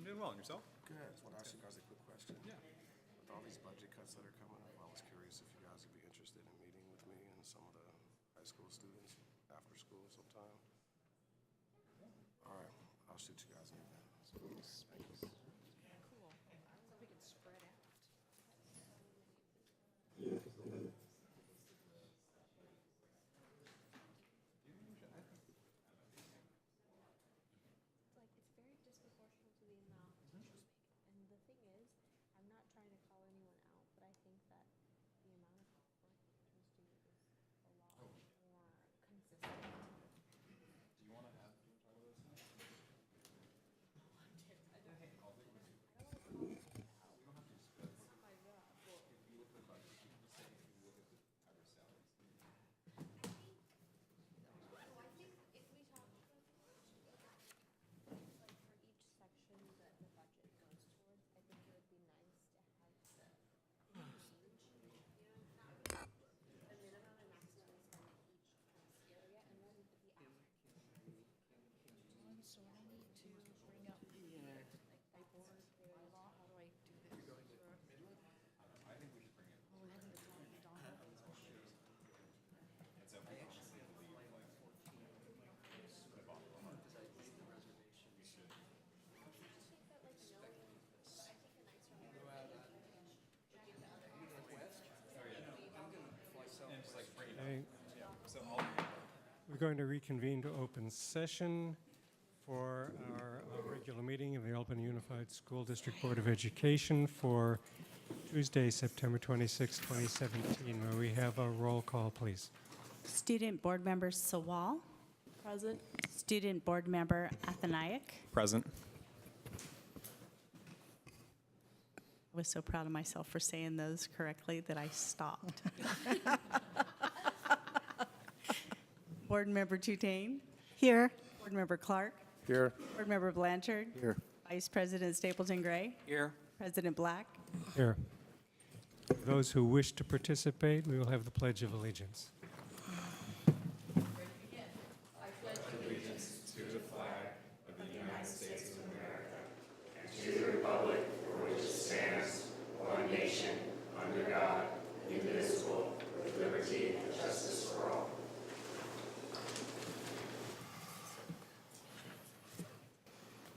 doing well. And yourself? Good. I just want to ask you guys a quick question. Yeah. With all these budget cuts that are coming up, I was curious if you guys would be interested in meeting with me and some of the high school students after school sometime. All right. I'll shoot you guys an email. Cool. So we can spread out. It's very disproportional to the amount teachers make. And the thing is, I'm not trying to call anyone out, but I think that the amount of work teachers do is a lot more consistent. Do you want to have talk about this now? Like for each section that the budget goes towards, I think it would be nice to have the range, the minimum and maximum spend each area, and then the average. So I need to bring up the, like, board bylaw. How do I do this? I think we should bring it. Oh, we haven't been talking to Donna. It's a we honestly believe like the bottom of our heart. We should. I just think that like knowing, but I think a nicer way to And just like bring it up. Okay, Yeah. So I'll. we're going to reconvene to open session for our regular meeting of the Albany Unified School District Board of Education for Tuesday, September 26, 2017. May we have a roll call, please? Student Board Member Sawal. Present. Student Board Member Athanayak. Present. I was so proud of myself for saying those correctly that I stopped. Board Member Tutane. Here. Board Member Clark. Here. Board Member Blanchard. Here. Vice President Stapleton Gray. Here. President Black. Here. Those who wish to participate, we will have the Pledge of Allegiance.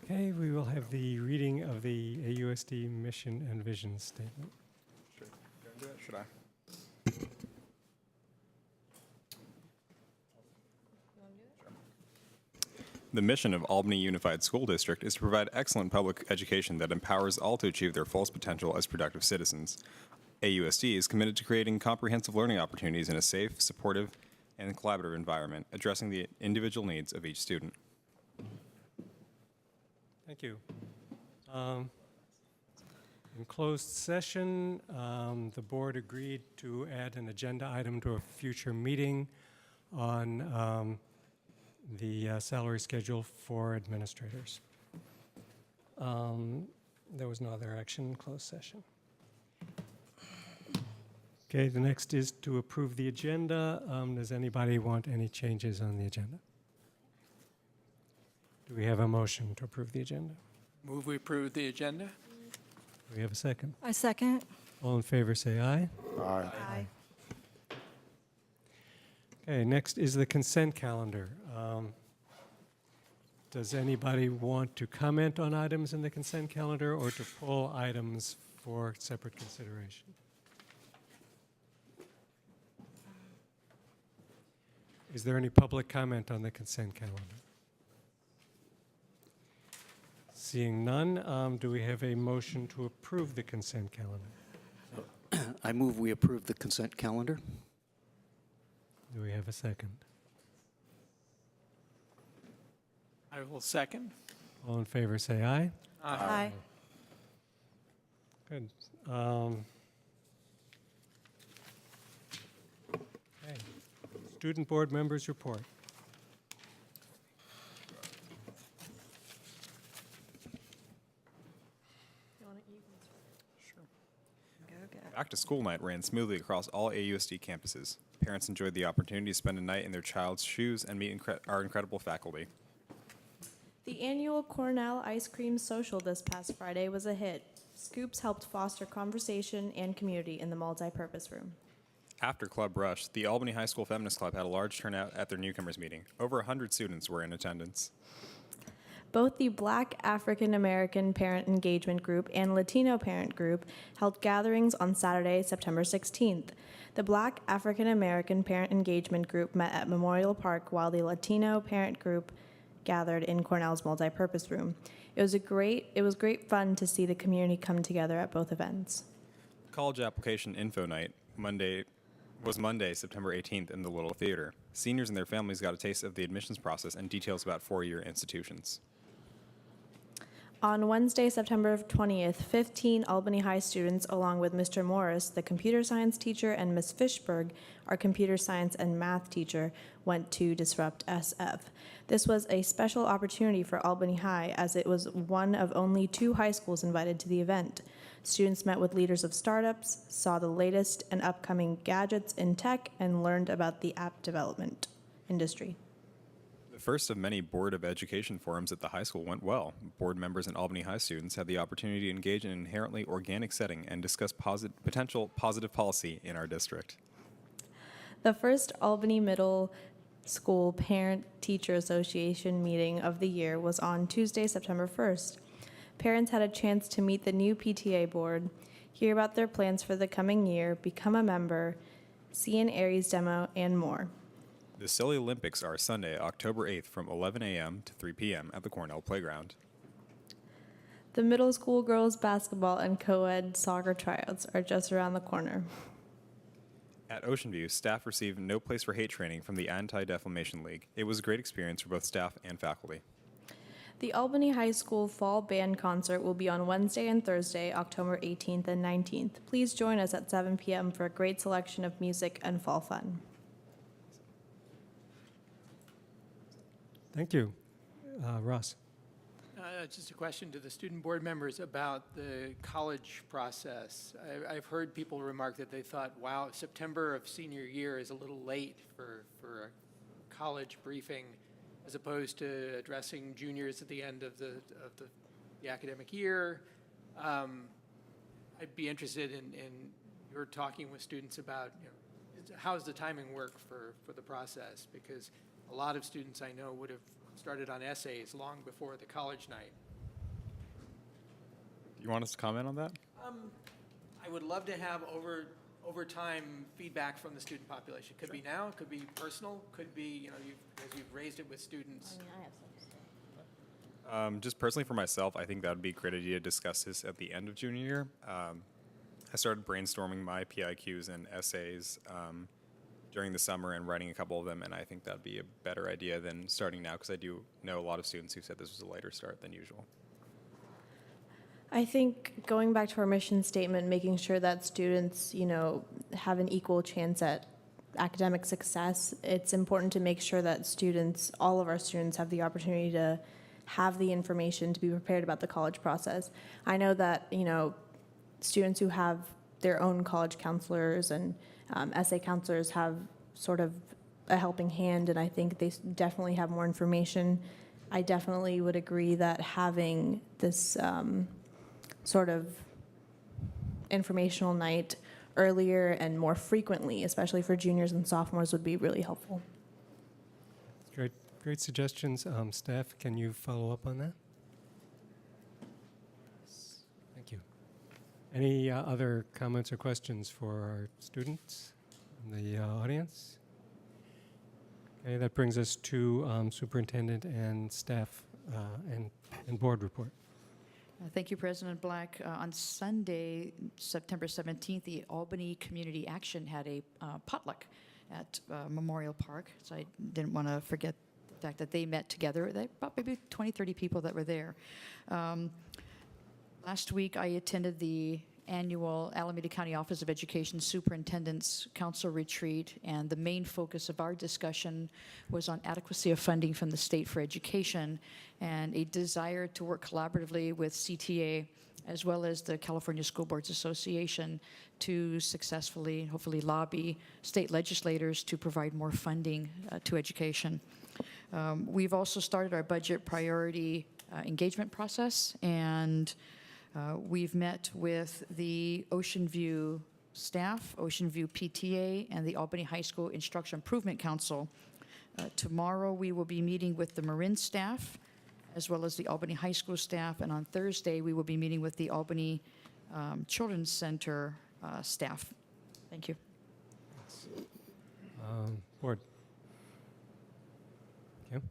Okay, we will have the reading of the AUSD mission and vision statement. Sure. Gonna do it? Should I? The mission of Albany Unified School District is to provide excellent public education that empowers all to achieve their fullest potential as productive citizens. AUSD is committed to creating comprehensive learning opportunities in a safe, supportive, and collaborative environment, addressing the individual needs of each student. Thank you. In closed session, the board agreed to add an agenda item to a future meeting on the salary schedule for administrators. There was no other action in closed session. Okay, the next is to approve the agenda. Does anybody want any changes on the agenda? Do we have a motion to approve the agenda? Move we approve the agenda? Do we have a second? I second. All in favor, say aye. Aye. Aye. Okay, next is the consent calendar. Does anybody want to comment on items in the consent calendar or to pull items for separate consideration? Is there any public comment on the consent calendar? Seeing none, do we have a motion to approve the consent calendar? I move we approve the consent calendar. Do we have a second? I will second. All in favor, say aye. Aye. Good. Okay. Student board members report. You want to even? Sure. Go get. Back to school night ran smoothly across all AUSD campuses. Parents enjoyed the opportunity to spend a night in their child's shoes and meet our incredible faculty. The annual Cornell Ice Cream Social this past Friday was a hit. Scoops helped foster conversation and community in the multi-purpose room. After Club Rush, the Albany High School Feminist Club had a large turnout at their newcomers meeting. Over 100 students were in attendance. Both the Black African American Parent Engagement Group and Latino Parent Group held gatherings on Saturday, September 16th. The Black African American Parent Engagement Group met at Memorial Park while the Latino Parent Group gathered in Cornell's multipurpose room. It was great fun to see the community come together at both events. College application info night was Monday, September 18th in the Little Theater. Seniors and their families got a taste of the admissions process and details about four-year institutions. On Wednesday, September 20th, 15 Albany High students, along with Mr. Morris, the computer science teacher, and Ms. Fishberg, our computer science and math teacher, went to Disrupt SF. This was a special opportunity for Albany High, as it was one of only 2 high schools invited to the event. Students met with leaders of startups, saw the latest and upcoming gadgets in tech, and learned about the app development industry. The first of many Board of Education forums at the high school went well. Board members and Albany High students had the opportunity to engage in an inherently organic setting and discuss potential positive policy in our district. The first Albany Middle School Parent-Teacher Association meeting of the year was on Tuesday, September 1st. Parents had a chance to meet the new PTA board, hear about their plans for the coming year, become a member, see an Aries demo, and more. The Silly Olympics are Sunday, October 8th from 11 a.m. to 3 p.m. at the Cornell Playground. The middle school girls basketball and co-ed soccer tryouts are just around the corner. At Ocean View, staff received No Place for Hate training from the Anti-Defamation League. It was a great experience for both staff and faculty. The Albany High School Fall Band Concert will be on Wednesday and Thursday, October 18th and 19th. Please join us at 7 p.m. for a great selection of music and fall fun. Thank you. Ross? Just a question to the student board members about the college process. I've heard people remark that they thought, wow, September of senior year is a little late for a college briefing, as opposed to addressing juniors at the end of the academic year. I'd be interested in your talking with students about, how does the timing work for the process? Because a lot of students I know would have started on essays long before the college night. You want us to comment on that? I would love to have over time feedback from the student population. Could be now, could be personal, could be, as you've raised it with students. Just personally for myself, I think that would be a great idea to discuss this at the end of junior year. I started brainstorming my PIQs and essays during the summer and writing a couple of them, and I think that'd be a better idea than starting now, because I do know a lot of students who said this was a later start than usual. I think going back to our mission statement, making sure that students, have an equal chance at academic success, it's important to make sure that students, all of our students, have the opportunity to have the information to be prepared about the college process. I know that, students who have their own college counselors and essay counselors have sort of a helping hand, and I think they definitely have more information. I definitely would agree that having this sort of informational night earlier and more frequently, especially for juniors and sophomores, would be really helpful. Great suggestions. Staff, can you follow up on that? Thank you. Any other comments or questions for our students in the audience? Okay, that brings us to superintendent and staff and board report. Thank you, President Black. On Sunday, September 17th, the Albany Community Action had a potluck at Memorial Park, so I didn't want to forget the fact that they met together. They about maybe 20, 30 people that were there. Last week, I attended the annual Alameda County Office of Education Superintendents Council Retreat, and the main focus of our discussion was on adequacy of funding from the state for education and a desire to work collaboratively with CTA as well as the California School Boards Association to successfully, hopefully, lobby state legislators to provide more funding to education. We've also started our budget priority engagement process, and we've met with the Ocean View staff, Ocean View PTA, and the Albany High School Instruction Improvement Council. Tomorrow, we will be meeting with the Marin staff, as well as the Albany High School staff, and on Thursday, we will be meeting with the Albany Children's Center staff. Thank you. Board. Kim?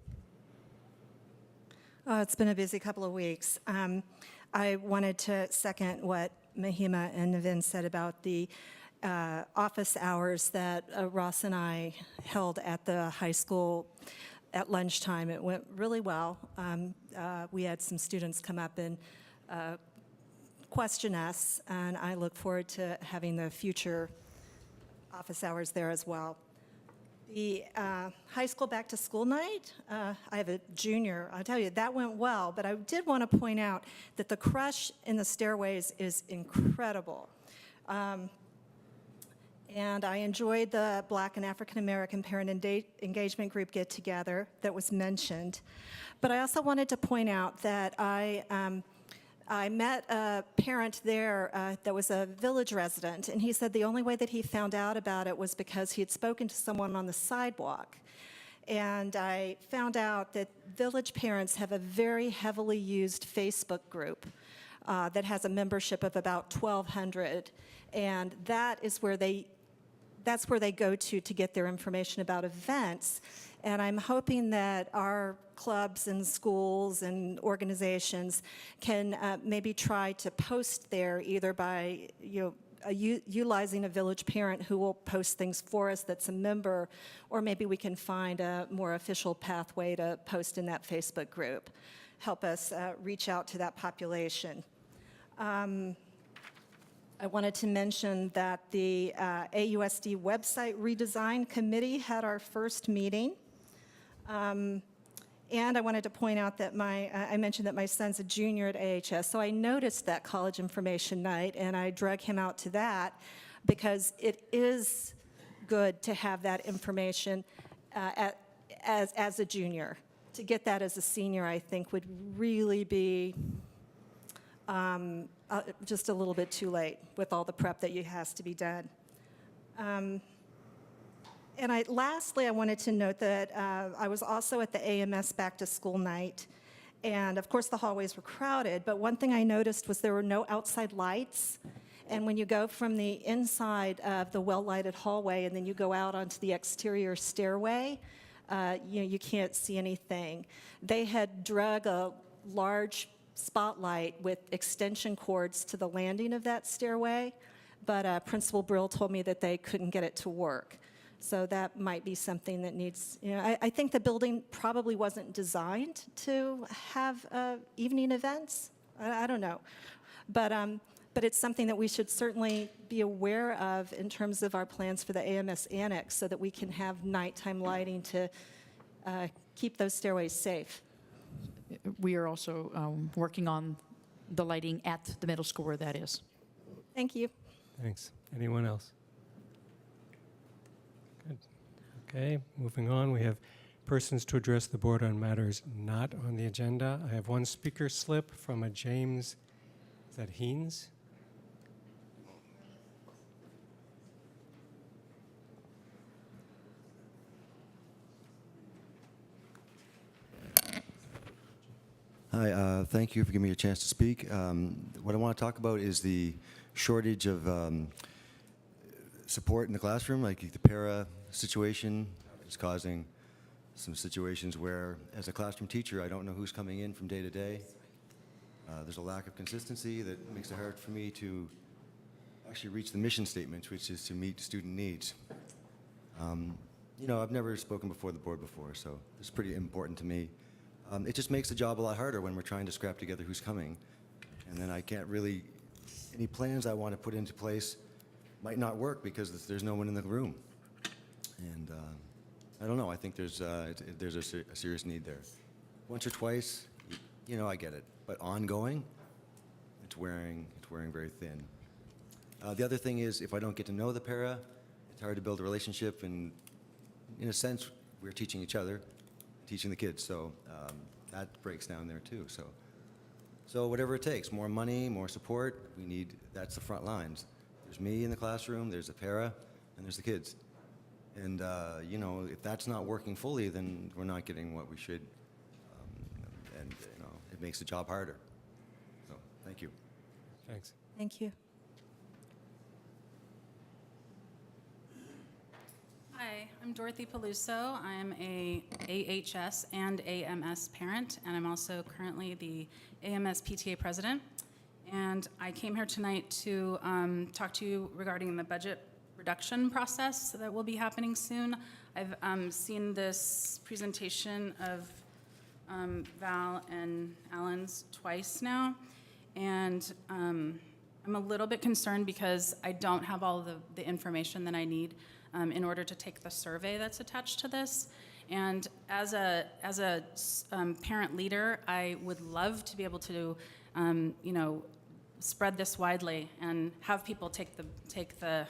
It's been a busy couple of weeks. I wanted to second what Mahima and Navin said about the office hours that Ross and I held at the high school at lunchtime. It went really well. We had some students come up and question us, and I look forward to having the future office hours there as well. The high school back to school night, I have a junior, I'll tell you, that went well, but I did want to point out that the crush in the stairways is incredible. And I enjoyed the Black and African American parent engagement group get together that was mentioned. But I also wanted to point out that I met a parent there that was a village resident, and he said the only way that he found out about it was because he had spoken to someone on the sidewalk. And I found out that village parents have a very heavily used Facebook group that has a membership of about 1,200, and that's where they go to get their information about events. And I'm hoping that our clubs and schools and organizations can maybe try to post there either by utilizing a village parent who will post things for us that's a member, or maybe we can find a more official pathway to post in that Facebook group. Help us reach out to that population. I wanted to mention that the AUSD website redesign committee had our first meeting. And I wanted to point out that I mentioned that my son's a junior at AHS, so I noticed that college information night, and I drug him out to that because it is good to have that information as a junior. To get that as a senior, I think, would really be just a little bit too late with all the prep that has to be done. And lastly, I wanted to note that I was also at the AMS Back to School night, and of course the hallways were crowded, but one thing I noticed was there were no outside lights, and when you go from the inside of the well-lighted hallway and then you go out onto the exterior stairway, you can't see anything. They had drug a large spotlight with extension cords to the landing of that stairway, but Principal Brill told me that they couldn't get it to work. So that might be something that needs, I think the building probably wasn't designed to have evening events. I don't know. But it's something that we should certainly be aware of in terms of our plans for the AMS Annex so that we can have nighttime lighting to keep those stairways safe. We are also working on the lighting at the middle school where that is. Thank you. Thanks. Anyone else? Good. Okay, moving on. We have persons to address the board on matters not on the agenda. I have one speaker slip from a James, is that Haynes? Hi, thank you for giving me a chance to speak. What I want to talk about is the shortage of support in the classroom, like the para situation is causing some situations where, as a classroom teacher, I don't know who's coming in from day to day. There's a lack of consistency that makes it hard for me to actually reach the mission statement, which is to meet student needs. I've never spoken before the board before, so it's pretty important to me. It just makes the job a lot harder when we're trying to scrap together who's coming. And then I can't really, any plans I want to put into place might not work because there's no one in the room. And I don't know, I think there's a serious need there. Once or twice, I get it. But ongoing, it's wearing very thin. The other thing is, if I don't get to know the para, it's hard to build a relationship, and in a sense, we're teaching each other. teaching the kids. So that breaks down there too. So whatever it takes, more money, more support, that's the front lines. There's me in the classroom, there's a para, and there's the kids. And, you know, if that's not working fully, then we're not getting what we should. And, you know, it makes the job harder. So, thank you. Thanks. Thank you. Hi, I'm Dorothy Peluso. I'm a AHS and AMS parent, and I'm also currently the AMS PTA president. And I came here tonight to talk to you regarding the budget reduction process that will be happening soon. I've seen this presentation of Val and Alan's twice now, and I'm a little bit concerned because I don't have all the information that I need in order to take the survey that's attached to this. And as a parent leader, I would love to be able to, you know, spread this widely and have people take the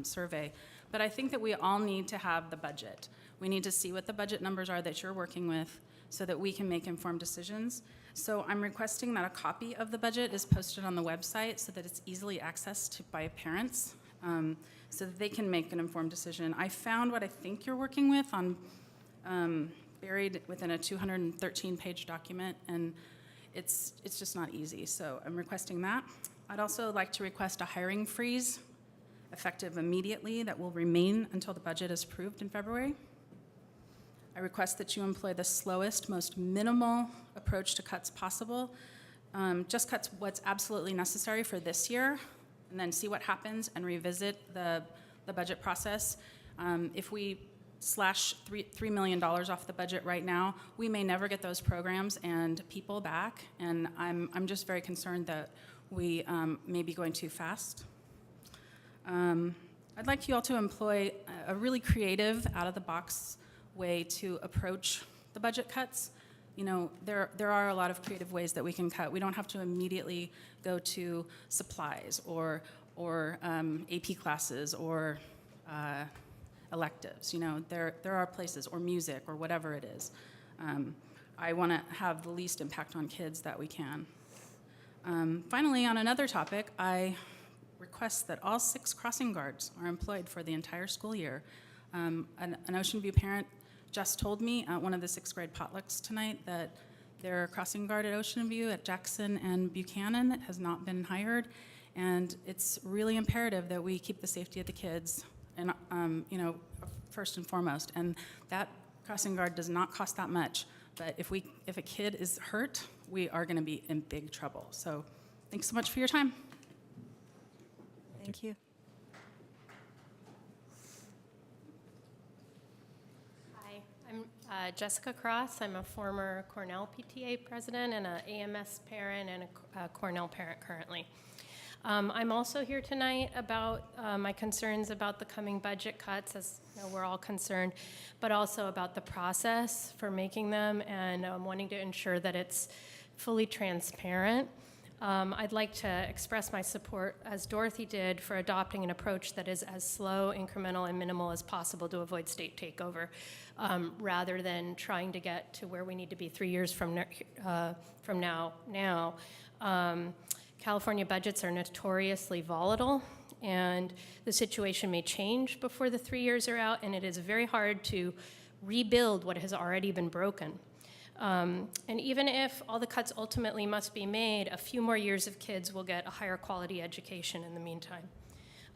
survey. But I think that we all need to have the budget. We need to see what the budget numbers are that you're working with so that we can make informed decisions. So I'm requesting that a copy of the budget is posted on the website so that it's easily accessed by parents, so that they can make an informed decision. I found what I think you're working with on buried within a 213-page document, and it's just not easy. So I'm requesting that. I'd also like to request a hiring freeze effective immediately that will remain until the budget is approved in February. I request that you employ the slowest, most minimal approach to cuts possible. Just cuts what's absolutely necessary for this year, and then see what happens and revisit the budget process. If we slash $3 million off the budget right now, we may never get those programs and people back, and I'm just very concerned that we may be going too fast. I'd like you all to employ a really creative, out-of-the-box way to approach the budget cuts. You know, there are a lot of creative ways that we can cut. We don't have to immediately go to supplies or AP classes or electives. You know, there are places, or music, or whatever it is. I want to have the least impact on kids that we can. Finally, on another topic, I request that all 6 crossing guards are employed for the entire school year. An Ocean View parent just told me at one of the 6th grade potlucks tonight that their crossing guard at Ocean View at Jackson and Buchanan has not been hired, and it's really imperative that we keep the safety of the kids and you know, first and foremost. And that crossing guard does not cost that much, but if a kid is hurt, we are going to be in big trouble. So thanks so much for your time. Thank you. Hi, I'm Jessica Cross. I'm a former Cornell PTA president and an AMS parent and a Cornell parent currently. I'm also here tonight about my concerns about the coming budget cuts, as you know, we're all concerned, but also about the process for making them and wanting to ensure that it's fully transparent. I'd like to express my support, as Dorothy did, for adopting an approach that is as slow, incremental, and minimal as possible to avoid state takeover, rather than trying to get to where we need to be 3 years from now. California budgets are notoriously volatile, and the situation may change before the 3 years are out, and it is very hard to rebuild what has already been broken. And even if all the cuts ultimately must be made, a few more years of kids will get a higher quality education in the meantime.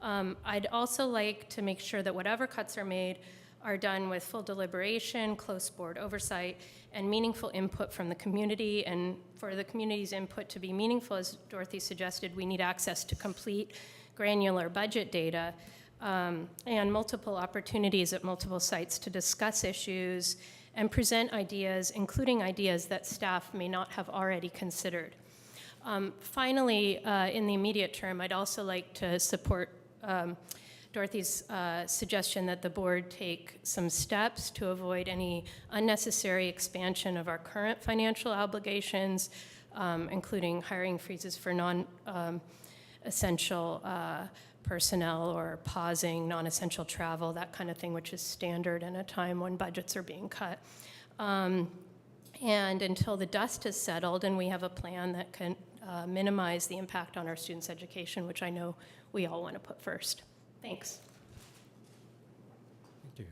I'd also like to make sure that whatever cuts are made are done with full deliberation, close board oversight, and meaningful input from the community. And for the community's input to be meaningful, as Dorothy suggested, we need access to complete granular budget data and multiple opportunities at multiple sites to discuss issues and present ideas, including ideas that staff may not have already considered. Finally, in the immediate term, I'd also like to support Dorothy's suggestion that the board take some steps to avoid any unnecessary expansion of our current financial obligations, including hiring freezes for non-essential personnel or pausing non-essential travel, that kind of thing, which is standard in a time when budgets are being cut. And until the dust has settled and we have a plan that can minimize the impact on our students' education, which I know we all want to put first. Thanks. Thank you.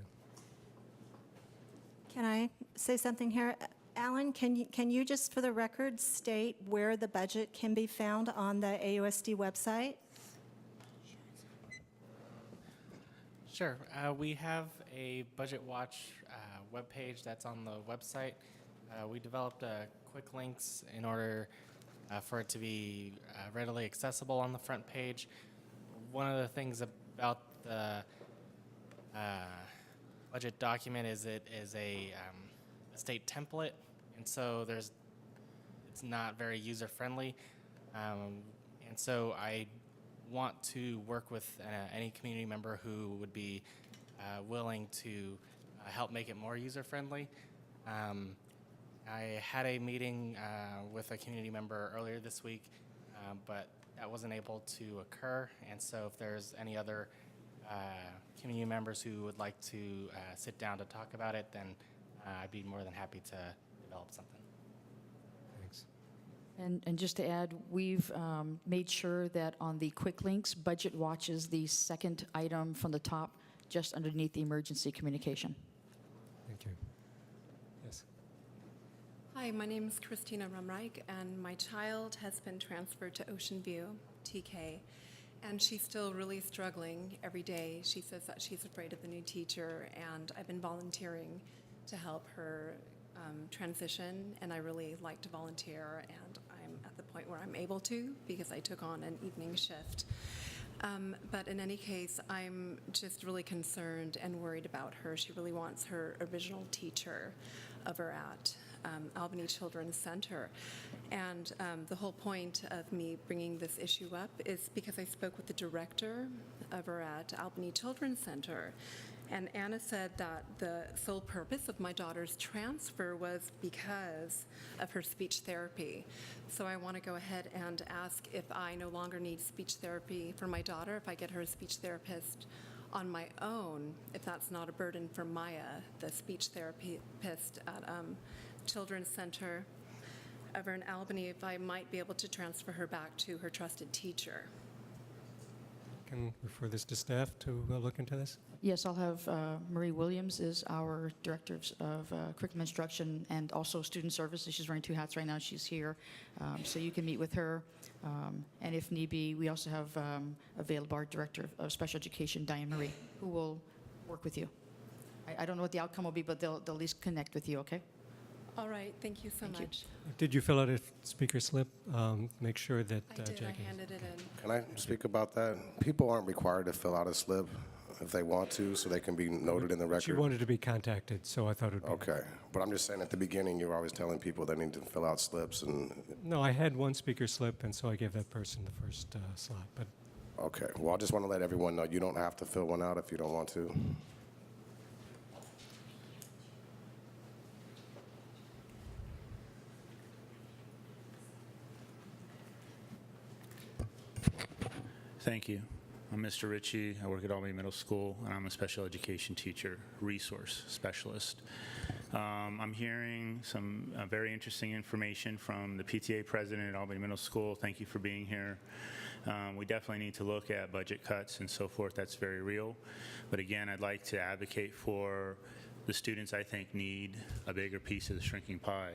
Can I say something here? Alan, can you just for the record state where the budget can be found on the AUSD website? Sure. We have a Budget Watch webpage that's on the website. We developed quick links in order for it to be readily accessible on the front page. One of the things about the budget document is it is a state template, and so it's not very user-friendly. And so I want to work with any community member who would be willing to help make it more user-friendly. I had a meeting with a community member earlier this week, but that wasn't able to occur. And so if there's any other community members who would like to sit down to talk about it, then I'd be more than happy to develop something. Thanks. And just to add, we've made sure that on the quick links, Budget Watch is the second item from the top, just underneath the emergency communication. Thank you. Yes. Hi, my name is Christina Reich, and my child has been transferred to Ocean View, TK, and she's still really struggling every day. She says that she's afraid of the new teacher, and I've been volunteering to help her transition, and I really like to volunteer, and I'm at the point where I'm able to because I took on an evening shift. But in any case, I'm just really concerned and worried about her. She really wants her original teacher over at Albany Children's Center. And the whole point of me bringing this issue up is because I spoke with the director over at Albany Children's Center, and Anna said that the sole purpose of my daughter's transfer was because of her speech therapy. So I want to go ahead and ask if I no longer need speech therapy for my daughter, if I get her a speech therapist on my own, if that's not a burden for Maya, the speech therapist at Children's Center over in Albany, if I might be able to transfer her back to her trusted teacher. Can refer this to staff to look into this? Yes, I'll have Marie Williams is our Director of Curriculum Instruction and also Student Services. She's wearing two hats right now. She's here. So you can meet with her. And if need be, we also have available our Director of Special Education, Diane Marie, who will work with you. I don't know what the outcome will be, but they'll at least connect with you, okay? All right, thank you so much. Did you fill out a speaker slip? Make sure that I did, Jackie. I handed it in. Can I speak about that? People aren't required to fill out a slip if they want to, so they can be noted in the record. She wanted to be contacted, so I thought it would be. Okay, but I'm just saying at the beginning, you were always telling people they need to fill out slips and, No, I had one speaker slip, and so I gave that person the first slot. But okay. Well, I just want to let everyone know you don't have to fill one out if you don't want to. Thank you. I'm Mr. Ritchie. I work at Albany Middle School, and I'm a special education teacher, resource specialist. I'm hearing some very interesting information from the PTA president at Albany Middle School. Thank you for being here. We definitely need to look at budget cuts and so forth. That's very real. But again, I'd like to advocate for the students I think need a bigger piece of the shrinking pie,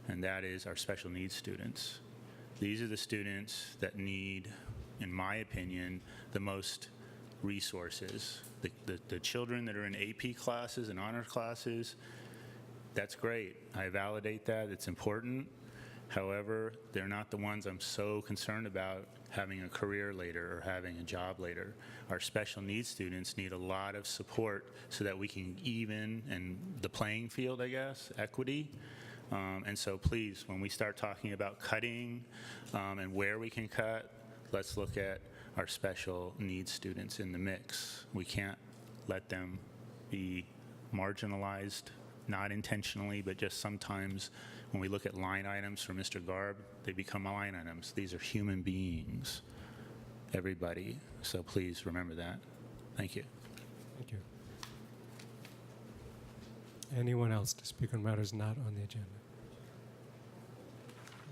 and that is our special needs students. These are the students that need, in my opinion, the most resources. The children that are in AP classes and honors classes, that's great. I validate that. It's important. However, they're not the ones I'm so concerned about having a career later or having a job later. Our special needs students need a lot of support so that we can even in the playing field, I guess, equity. And so please, when we start talking about cutting and where we can cut, let's look at our special needs students in the mix. We can't let them be marginalized, not intentionally, but just sometimes when we look at line items for Mr. Garb, they become line items. These are human beings, everybody. So please remember that. Thank you. thank you. Anyone else to speak on matters not on the agenda?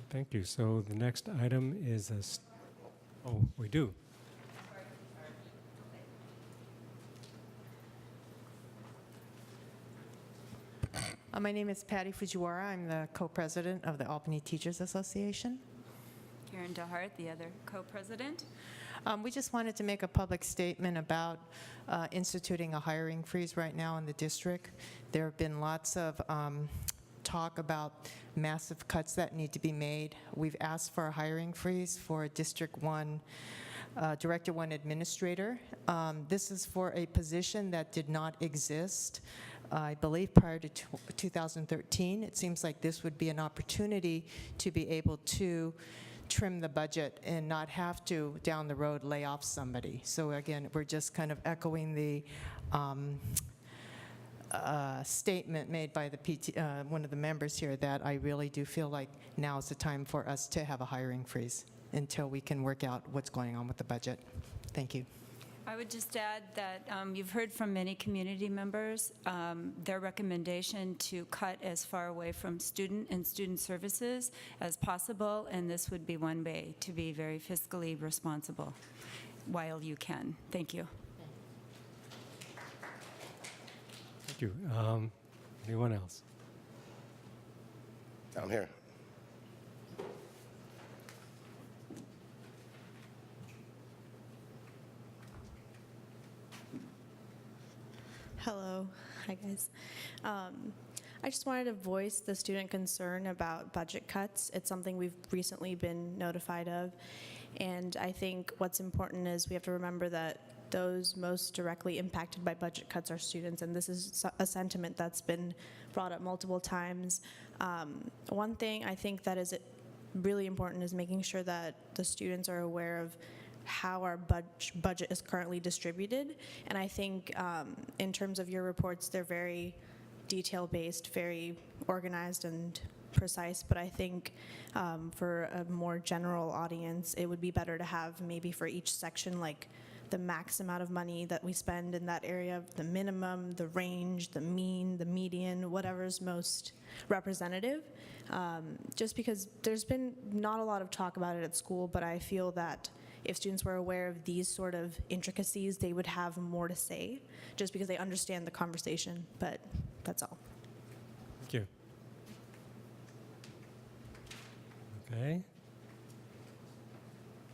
Thank you. So the next item is oh, we do. My name is Patty Fujiwara. I'm the co-president of the Albany Teachers Association. Karen DeHart, the other co-president. We just wanted to make a public statement about instituting a hiring freeze right now in the district. There have been lots of talk about massive cuts that need to be made. We've asked for a hiring freeze for a District 1 Director 1 administrator. This is for a position that did not exist, I believe, prior to 2013. It seems like this would be an opportunity to be able to trim the budget and not have to, down the road, lay off somebody. So again, we're just kind of echoing the statement made by the one of the members here that I really do feel like now is the time for us to have a hiring freeze until we can work out what's going on with the budget. Thank you. I would just add that you've heard from many community members their recommendation to cut as far away from student and student services as possible, and this would be one way to be very fiscally responsible while you can. Thank you. Thank you. Anyone else? Down here. Hello. Hi, guys. I just wanted to voice the student concern about budget cuts. It's something we've recently been notified of. And I think what's important is we have to remember that those most directly impacted by budget cuts are students, and this is a sentiment that's been brought up multiple times. One thing I think that is really important is making sure that the students are aware of how our budget is currently distributed. And I think in terms of your reports, they're very detail-based, very organized and precise, but I think for a more general audience, it would be better to have maybe for each section like the max amount of money that we spend in that area, the minimum, the range, the mean, the median, whatever's most representative. Just because there's been not a lot of talk about it at school, but I feel that if students were aware of these sort of intricacies, they would have more to say, just because they understand the conversation, but that's all. Thank you. Okay.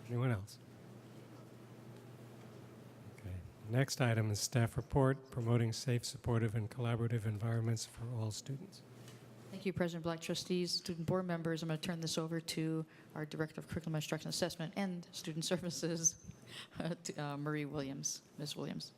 Anyone else? Okay. Next item is staff report, promoting safe, supportive, and collaborative environments for all students. Thank you, President Black. Trustees, student board members, I'm going to turn this over to our Director of Curriculum Instruction Assessment and Student Services, Marie Williams. Ms. Williams.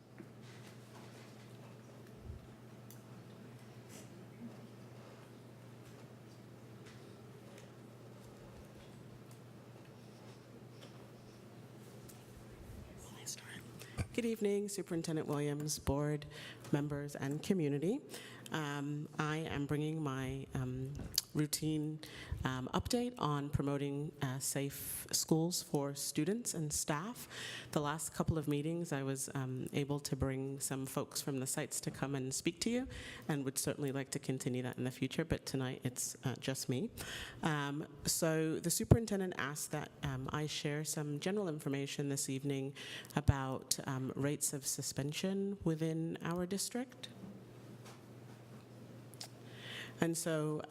Good evening, Superintendent Williams, board members, and community. I am bringing my routine update on promoting safe schools for students and staff. The last couple of meetings, I was able to bring some folks from the sites to come and speak to you, and would certainly like to continue that in the future, but tonight it's just me. So the superintendent asked that I share some general information this evening about rates of suspension within our district. And so,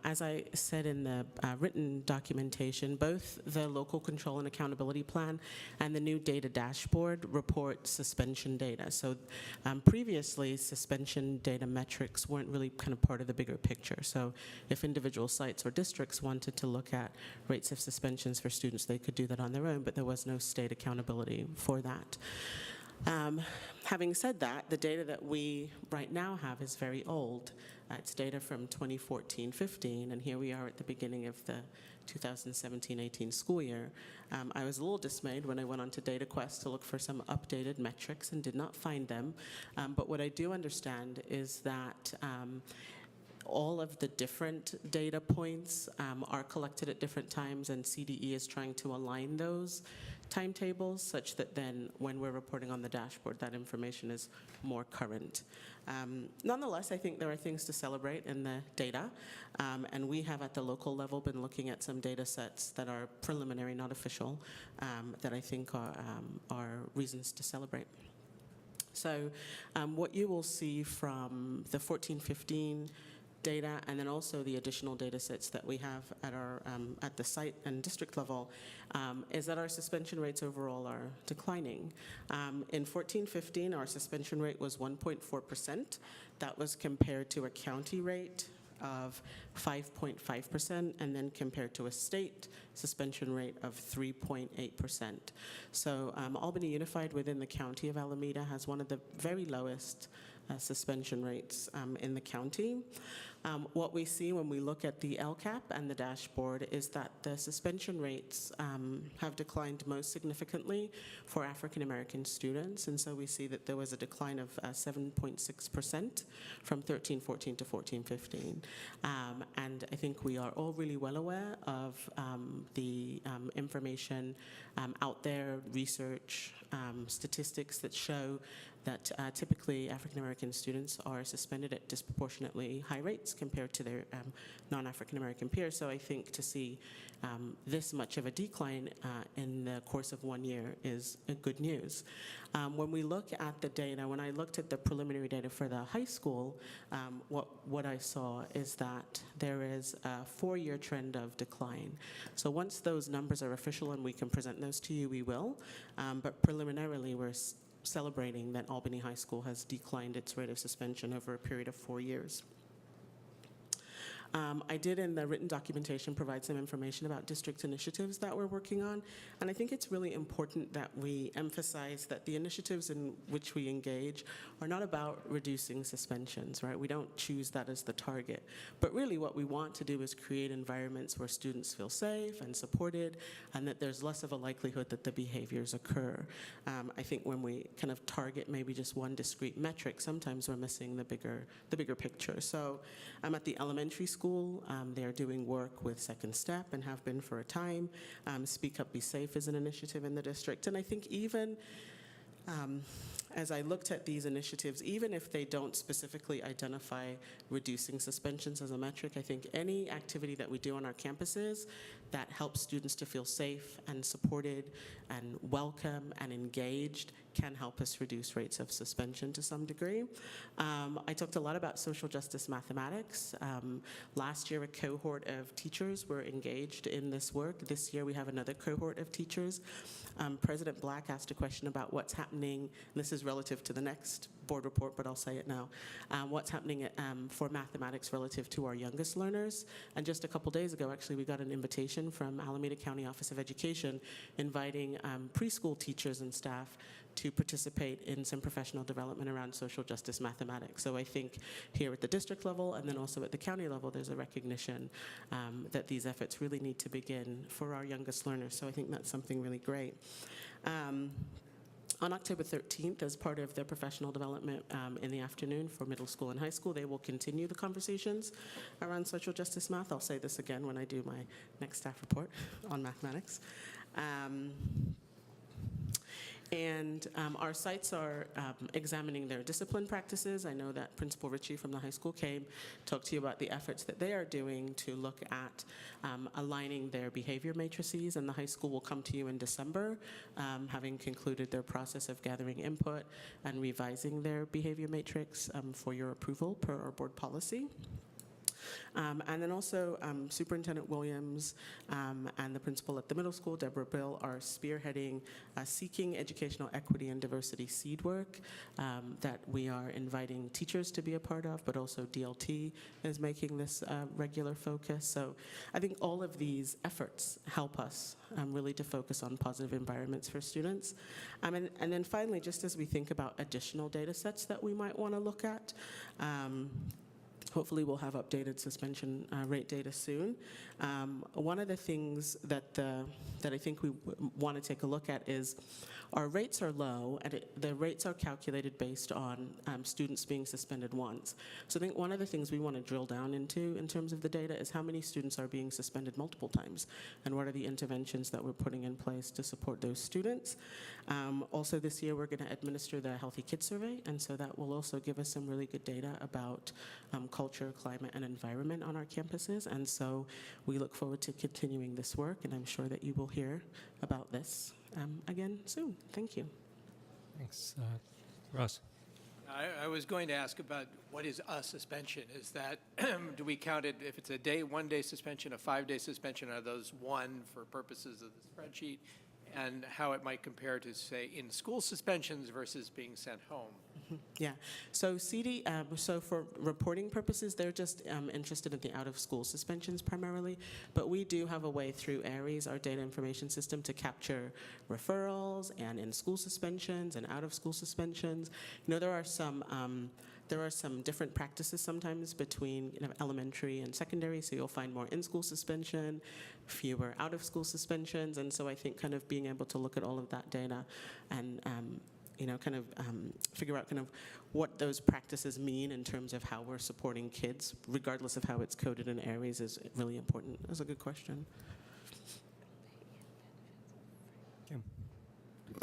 as I said in the written documentation, both the local control and accountability plan and the new data dashboard report suspension data. So previously, suspension data metrics weren't really kind of part of the bigger picture. So if individual sites or districts wanted to look at rates of suspensions for students, they could do that on their own, but there was no state accountability for that. Having said that, the data that we right now have is very old. It's data from 2014-15, and here we are at the beginning of the 2017-18 school year. I was a little dismayed when I went onto DataQuest to look for some updated metrics and did not find them. But what I do understand is that all of the different data points are collected at different times, and CDE is trying to align those timetables, such that then when we're reporting on the dashboard, that information is more current. Nonetheless, I think there are things to celebrate in the data, and we have at the local level been looking at some data sets that are preliminary, not official, that I think are reasons to celebrate. So what you will see from the 14-15 data, and then also the additional data sets that we have at our at the site and district level, is that our suspension rates overall are declining. In 14-15, our suspension rate was 1.4%. That was compared to a county rate of 5.5%, and then compared to a state suspension rate of 3.8%. So Albany Unified within the county of Alameda has one of the very lowest suspension rates in the county. What we see when we look at the LCAP and the dashboard is that the suspension rates have declined most significantly for African American students, and so we see that there was a decline of 7.6% from 13-14 to 14-15. And I think we are all really well aware of the information out there, research, statistics that show that typically African American students are suspended at disproportionately high rates compared to their non-African American peers. So I think to see this much of a decline in the course of 1 year is good news. When we look at the data, when I looked at the preliminary data for the high school, what I saw is that there is a 4-year trend of decline. So once those numbers are official and we can present those to you, we will. But preliminarily, we're celebrating that Albany High School has declined its rate of suspension over a period of 4 years. I did in the written documentation provide some information about district initiatives that we're working on, and I think it's really important that we emphasize that the initiatives in which we engage are not about reducing suspensions, right? We don't choose that as the target, but really what we want to do is create environments where students feel safe and supported, and that there's less of a likelihood that the behaviors occur. I think when we kind of target maybe just one discrete metric, sometimes we're missing the bigger picture. So I'm at the elementary school. They're doing work with Second Step and have been for a time. Speak Up, Be Safe is an initiative in the district. And I think even as I looked at these initiatives, even if they don't specifically identify reducing suspensions as a metric, I think any activity that we do on our campuses that helps students to feel safe and supported and welcome and engaged can help us reduce rates of suspension to some degree. I talked a lot about social justice mathematics. Last year, a cohort of teachers were engaged in this work. This year, we have another cohort of teachers. President Black asked a question about what's happening, and this is relative to the next board report, but I'll say it now, what's happening for mathematics relative to our youngest learners. And just a couple days ago, actually, we got an invitation from Alameda County Office of Education inviting preschool teachers and staff to participate in some professional development around social justice mathematics. So I think here at the district level and then also at the county level, there's a recognition that these efforts really need to begin for our youngest learners. So I think that's something really great. On October 13th, as part of their professional development in the afternoon for middle school and high school, they will continue the conversations around social justice math. I'll say this again when I do my next staff report on mathematics. And our sites are examining their discipline practices. I know that Principal Ritchie from the high school came, talked to you about the efforts that they are doing to look at aligning their behavior matrices, and the high school will come to you in December, having concluded their process of gathering input and revising their behavior matrix for your approval per our board policy. And then also Superintendent Williams and the principal at the middle school, Deborah Bill, are spearheading Seeking Educational Equity and Diversity seed work that we are inviting teachers to be a part of, but also DLT is making this regular focus. So I think all of these efforts help us really to focus on positive environments for students. And then finally, just as we think about additional data sets that we might want to look at, hopefully we'll have updated suspension rate data soon. One of the things that I think we want to take a look at is our rates are low, and the rates are calculated based on students being suspended once. So I think one of the things we want to drill down into in terms of the data is how many students are being suspended multiple times, and what are the interventions that we're putting in place to support those students. Also this year we're going to administer the Healthy Kids Survey, and so that will also give us some really good data about culture, climate, and environment on our campuses. And so we look forward to continuing this work, and I'm sure that you will hear about this again soon. Thank you. Thanks. Ross? I was going to ask about what is a suspension? Is that, do we count it, if it's a 1-day suspension, a 5-day suspension, are those one for purposes of the spreadsheet? And how it might compare to, say, in-school suspensions versus being sent home? Yeah, so so for reporting purposes, they're just interested in the out-of-school suspensions primarily, but we do have a way through ARIES, our data information system, to capture referrals and in-school suspensions and out-of-school suspensions. You know, there are some different practices sometimes between elementary and secondary, so you'll find more in-school suspension, fewer out-of-school suspensions, and so I think kind of being able to look at all of that data and figure out kind of what those practices mean in terms of how we're supporting kids, regardless of how it's coded in ARIES, is really important. That's a good question. Kim?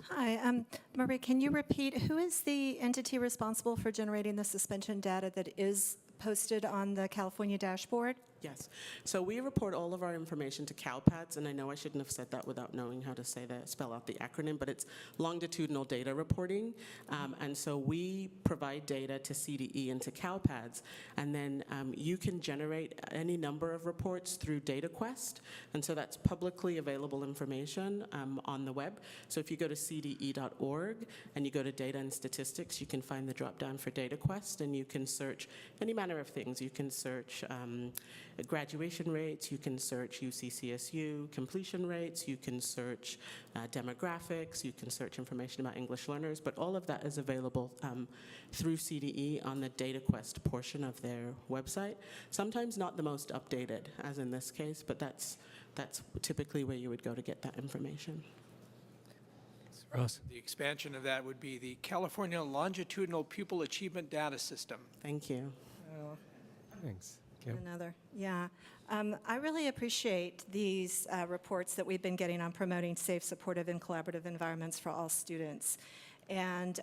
Hi, Marie, can you repeat, who is the entity responsible for generating the suspension data that is posted on the California dashboard? Yes. So we report all of our information to CalPADS, and I know I shouldn't have said that without knowing how to spell out the acronym, but it's longitudinal data reporting. And so we provide data to CDE and to CalPADS, and then you can generate any number of reports through DataQuest, and so that's publicly available information on the web. So if you go to cde.org and you go to Data and Statistics, you can find the drop-down for DataQuest, and you can search any manner of things. You can search graduation rates, you can search UCCSU completion rates, you can search demographics, you can search information about English learners, but all of that is available through CDE on the DataQuest portion of their website. Sometimes not the most updated, as in this case, but that's typically where you would go to get that information. Ross? The expansion of that would be the California Longitudinal Pupil Achievement Data System. Thank you. Thanks. Kim? Another, yeah. I really appreciate these reports that we've been getting on promoting safe, supportive, and collaborative environments for all students. And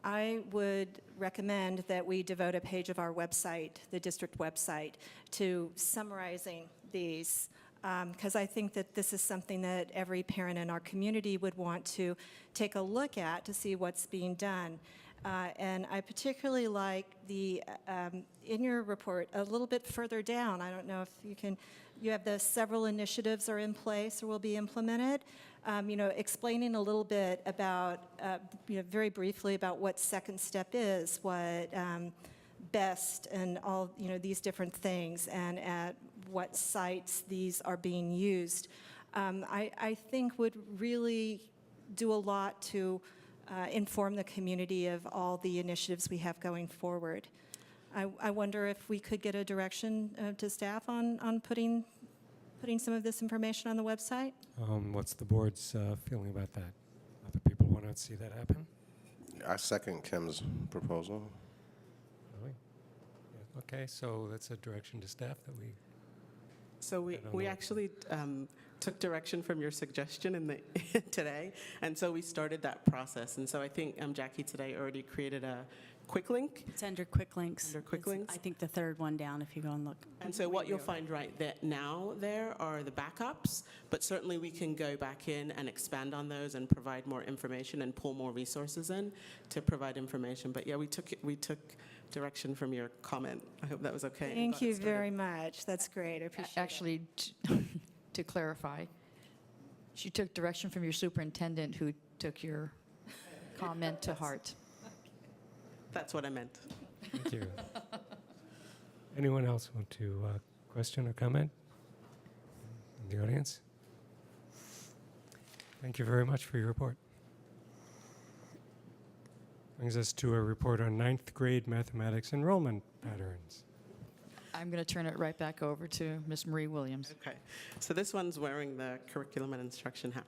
I would recommend that we devote a page of our website, the district website, to summarizing these, because I think that this is something that every parent in our community would want to take a look at to see what's being done. And I particularly like the, in your report, a little bit further down, I don't know if you have the several initiatives are in place or will be implemented, explaining a little bit about, very briefly about what second step is, what BEST and all, these different things, and at what sites these are being used, I think would really do a lot to inform the community of all the initiatives we have going forward. I wonder if we could get a direction to staff on putting some of this information on the website? What's the board's feeling about that? Other people want to see that happen? I second Kim's proposal. Really? Yeah. Okay, so that's a direction to staff that we... So we actually took direction from your suggestion today, and so we started that process. And so I think Jackie today already created a quick link. It's under quick links. Under quick links. I think the third one down if you go and look. And so what you'll find right now there are the backups, but certainly we can go back in and expand on those and provide more information and pull more resources in to provide information. But yeah, we took direction from your comment. I hope that was okay. Thank you very much. That's great. I appreciate it. Actually, to clarify, she took direction from your superintendent, who took your comment to heart. That's what I meant. Thank you. Anyone else want to question or comment in the audience? Thank you very much for your report. Brings us to a report on 9th grade mathematics enrollment patterns. I'm going to turn it right back over to Ms. Marie Williams. Okay, so this one's wearing the curriculum and instruction hat.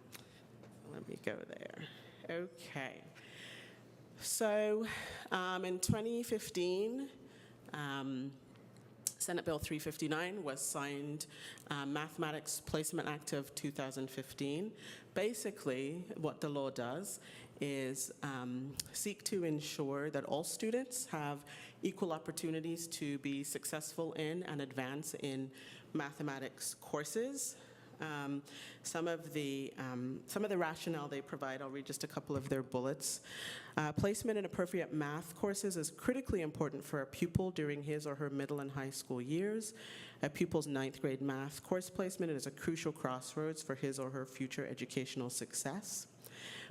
Let me go there. Okay. So in 2015, Senate Bill 359 was signed, Mathematics Placement Act of 2015. Basically, what the law does is seek to ensure that all students have equal opportunities to be successful in and advance in mathematics courses. Some of the rationale they provide, I'll read just a couple of their bullets. Placement in appropriate math courses is critically important for a pupil during his or her middle and high school years. A pupil's 9th grade math course placement is a crucial crossroads for his or her future educational success.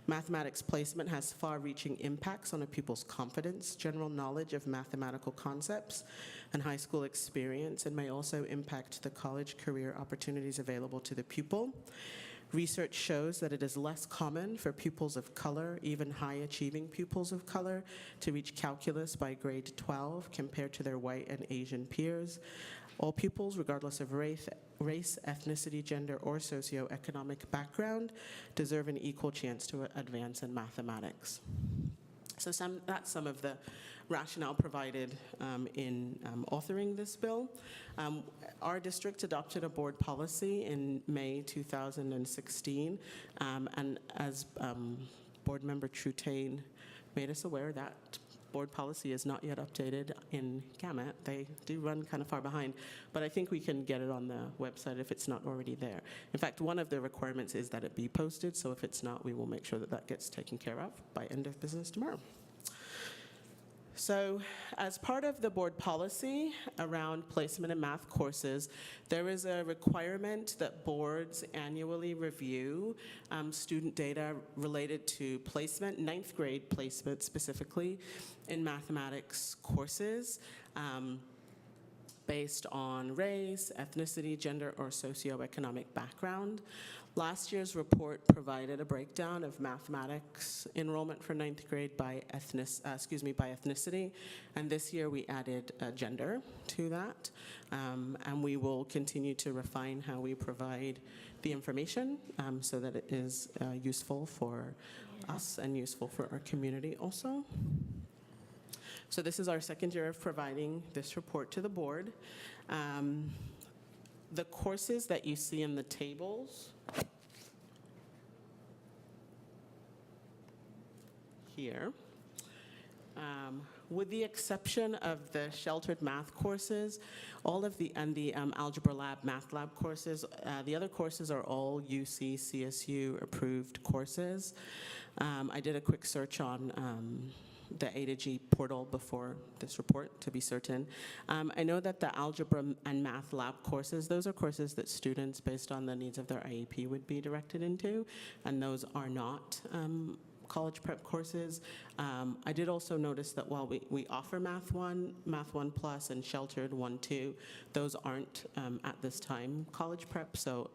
Mathematics placement has far-reaching impacts on a pupil's confidence, general knowledge of mathematical concepts, and high school experience, and may also impact the college career opportunities available to the pupil. Research shows that it is less common for pupils of color, even high-achieving pupils of color, to reach calculus by grade 12 compared to their white and Asian peers. All pupils, regardless of race, ethnicity, gender, or socioeconomic background, deserve an equal chance to advance in mathematics. So that's some of the rationale provided in authoring this bill. Our district adopted a board policy in May 2016, and as Board Member Trutain made us aware, that board policy is not yet updated in GAMET. They do run kind of far behind, but I think we can get it on the website if it's not already there. In fact, one of the requirements is that it be posted, so if it's not, we will make sure that that gets taken care of by end of business tomorrow. So as part of the board policy around placement in math courses, there is a requirement that boards annually review student data related to placement, 9th grade placement specifically, in mathematics courses based on race, ethnicity, gender, or socioeconomic background. Last year's report provided a breakdown of mathematics enrollment for 9th grade by ethnicity, and this year we added gender to that, and we will continue to refine how we provide the information so that it is useful for us and useful for our community also. So this is our second year of providing this report to the board. The courses that you see in the tables here, with the exception of the sheltered math courses, all of the Algebra Lab, Math Lab courses, the other courses are all UC, CSU approved courses. I did a quick search on the A to G portal before this report to be certain. I know that the Algebra and Math Lab courses, those are courses that students, based on the needs of their IEP, would be directed into, and those are not college prep courses. I did also notice that while we offer Math 1 Plus, and Sheltered 1-2, those aren't at this time college prep, so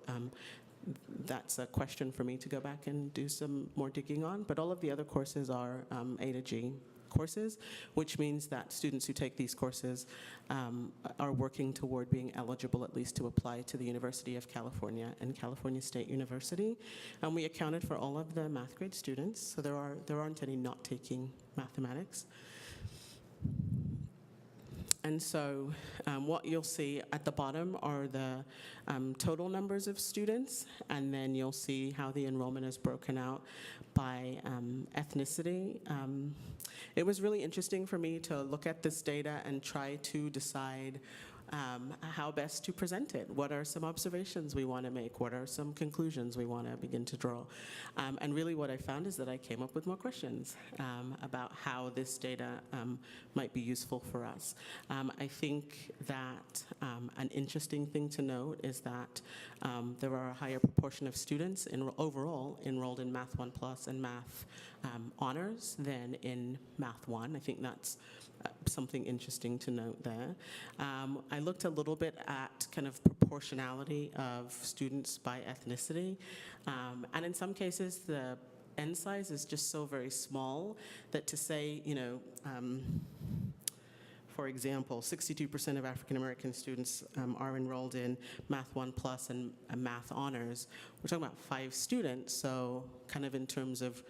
that's a question for me to go back and do some more digging on. But all of the other courses are A to G courses, which means that students who take these courses are working toward being eligible at least to apply to the University of California and California State University. And we accounted for all of the math grade students, so there aren't any not taking mathematics. And so what you'll see at the bottom are the total numbers of students, and then you'll see how the enrollment is broken out by ethnicity. It was really interesting for me to look at this data and try to decide how best to present it. What are some observations we want to make? What are some conclusions we want to begin to draw? And really what I found is that I came up with more questions about how this data might be useful for us. I think that an interesting thing to note is that there are a higher proportion of students overall enrolled in Math 1 Plus and Math Honors than in Math 1. I think that's something interesting to note there. I looked a little bit at kind of proportionality of students by ethnicity, and in some cases the N size is just so very small that to say, for example, 62% of African American students are enrolled in Math 1 Plus and Math Honors. We're talking about 5 students, so kind of in terms of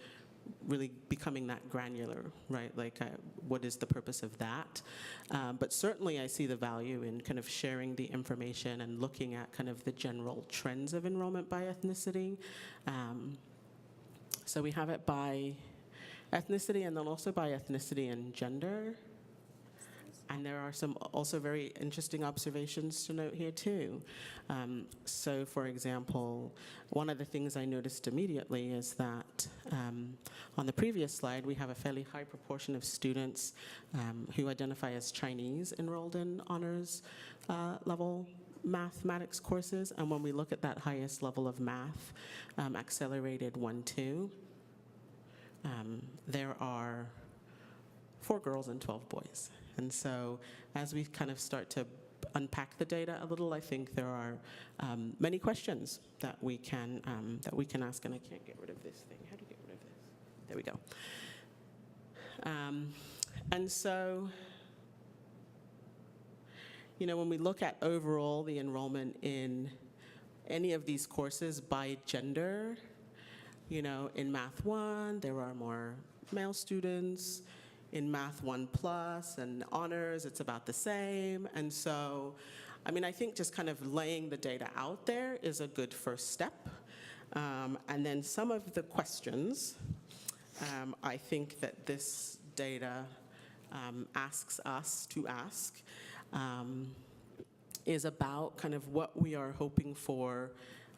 really becoming that granular, right? Like, what is the purpose of that? But certainly I see the value in kind of sharing the information and looking at kind of the general trends of enrollment by ethnicity. So we have it by ethnicity and then also by ethnicity and gender. And there are some also very interesting observations to note here too. So for example, one of the things I noticed immediately is that on the previous slide, we have a fairly high proportion of students who identify as Chinese enrolled in honors level mathematics courses. And when we look at that highest level of math, accelerated 1-2, there are 4 girls and 12 boys. And so as we kind of start to unpack the data a little, I think there are many questions that we can ask. And I can't get rid of this thing. How do you get rid of this? There we go. And so, you know, when we look at overall the enrollment in any of these courses by gender, you know, in Math 1, there are more male students. In Math 1 Plus and Honors, it's about the same. And so, I mean, I think just kind of laying the data out there is a good first step. And then some of the questions, I think that this data asks us to ask is about kind of what we are hoping for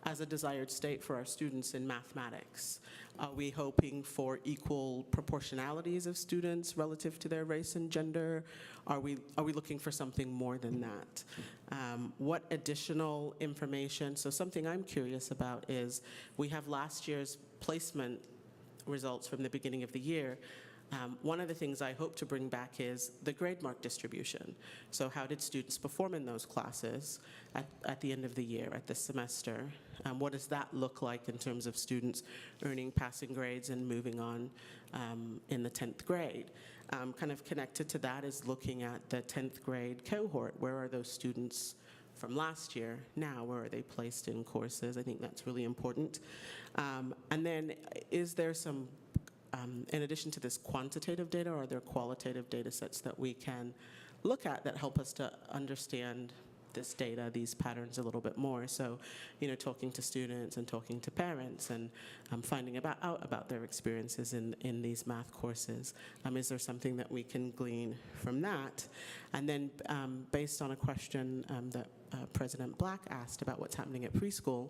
as a desired state for our students in mathematics. Are we hoping for equal proportionalities of students relative to their race and gender? Are we looking for something more than that? What additional information? So something I'm curious about is we have last year's placement results from the beginning of the year. One of the things I hope to bring back is the grade mark distribution. So how did students perform in those classes at the end of the year, at the semester? What does that look like in terms of students earning passing grades and moving on in the 10th grade? Kind of connected to that is looking at the 10th grade cohort. Where are those students from last year now? Where are they placed in courses? I think that's really important. And then is there some in addition to this quantitative data, are there qualitative data sets that we can look at that help us to understand this data, these patterns a little bit more? So, you know, talking to students and talking to parents and finding out about their experiences in these math courses. Is there something that we can glean from that? And then based on a question that President Black asked about what's happening at preschool,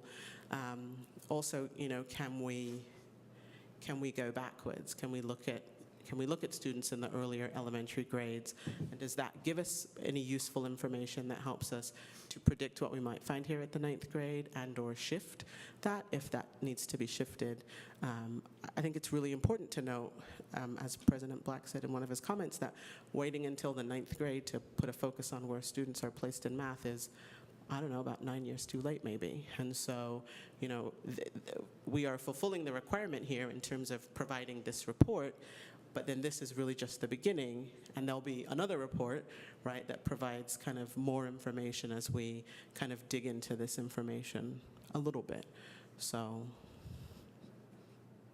also, you know, can we go backwards? Can we look at students in the earlier elementary grades? And does that give us any useful information that helps us to predict what we might find here at the 9th grade and or shift that if that needs to be shifted? I think it's really important to note, as President Black said in one of his comments, that waiting until the 9th grade to put a focus on where students are placed in math is, I don't know, about 9 years too late maybe. And so, you know, we are fulfilling the requirement here in terms of providing this report, but then this is really just the beginning, and there'll be another report, right, that provides kind of more information as we kind of dig into this information a little bit. So,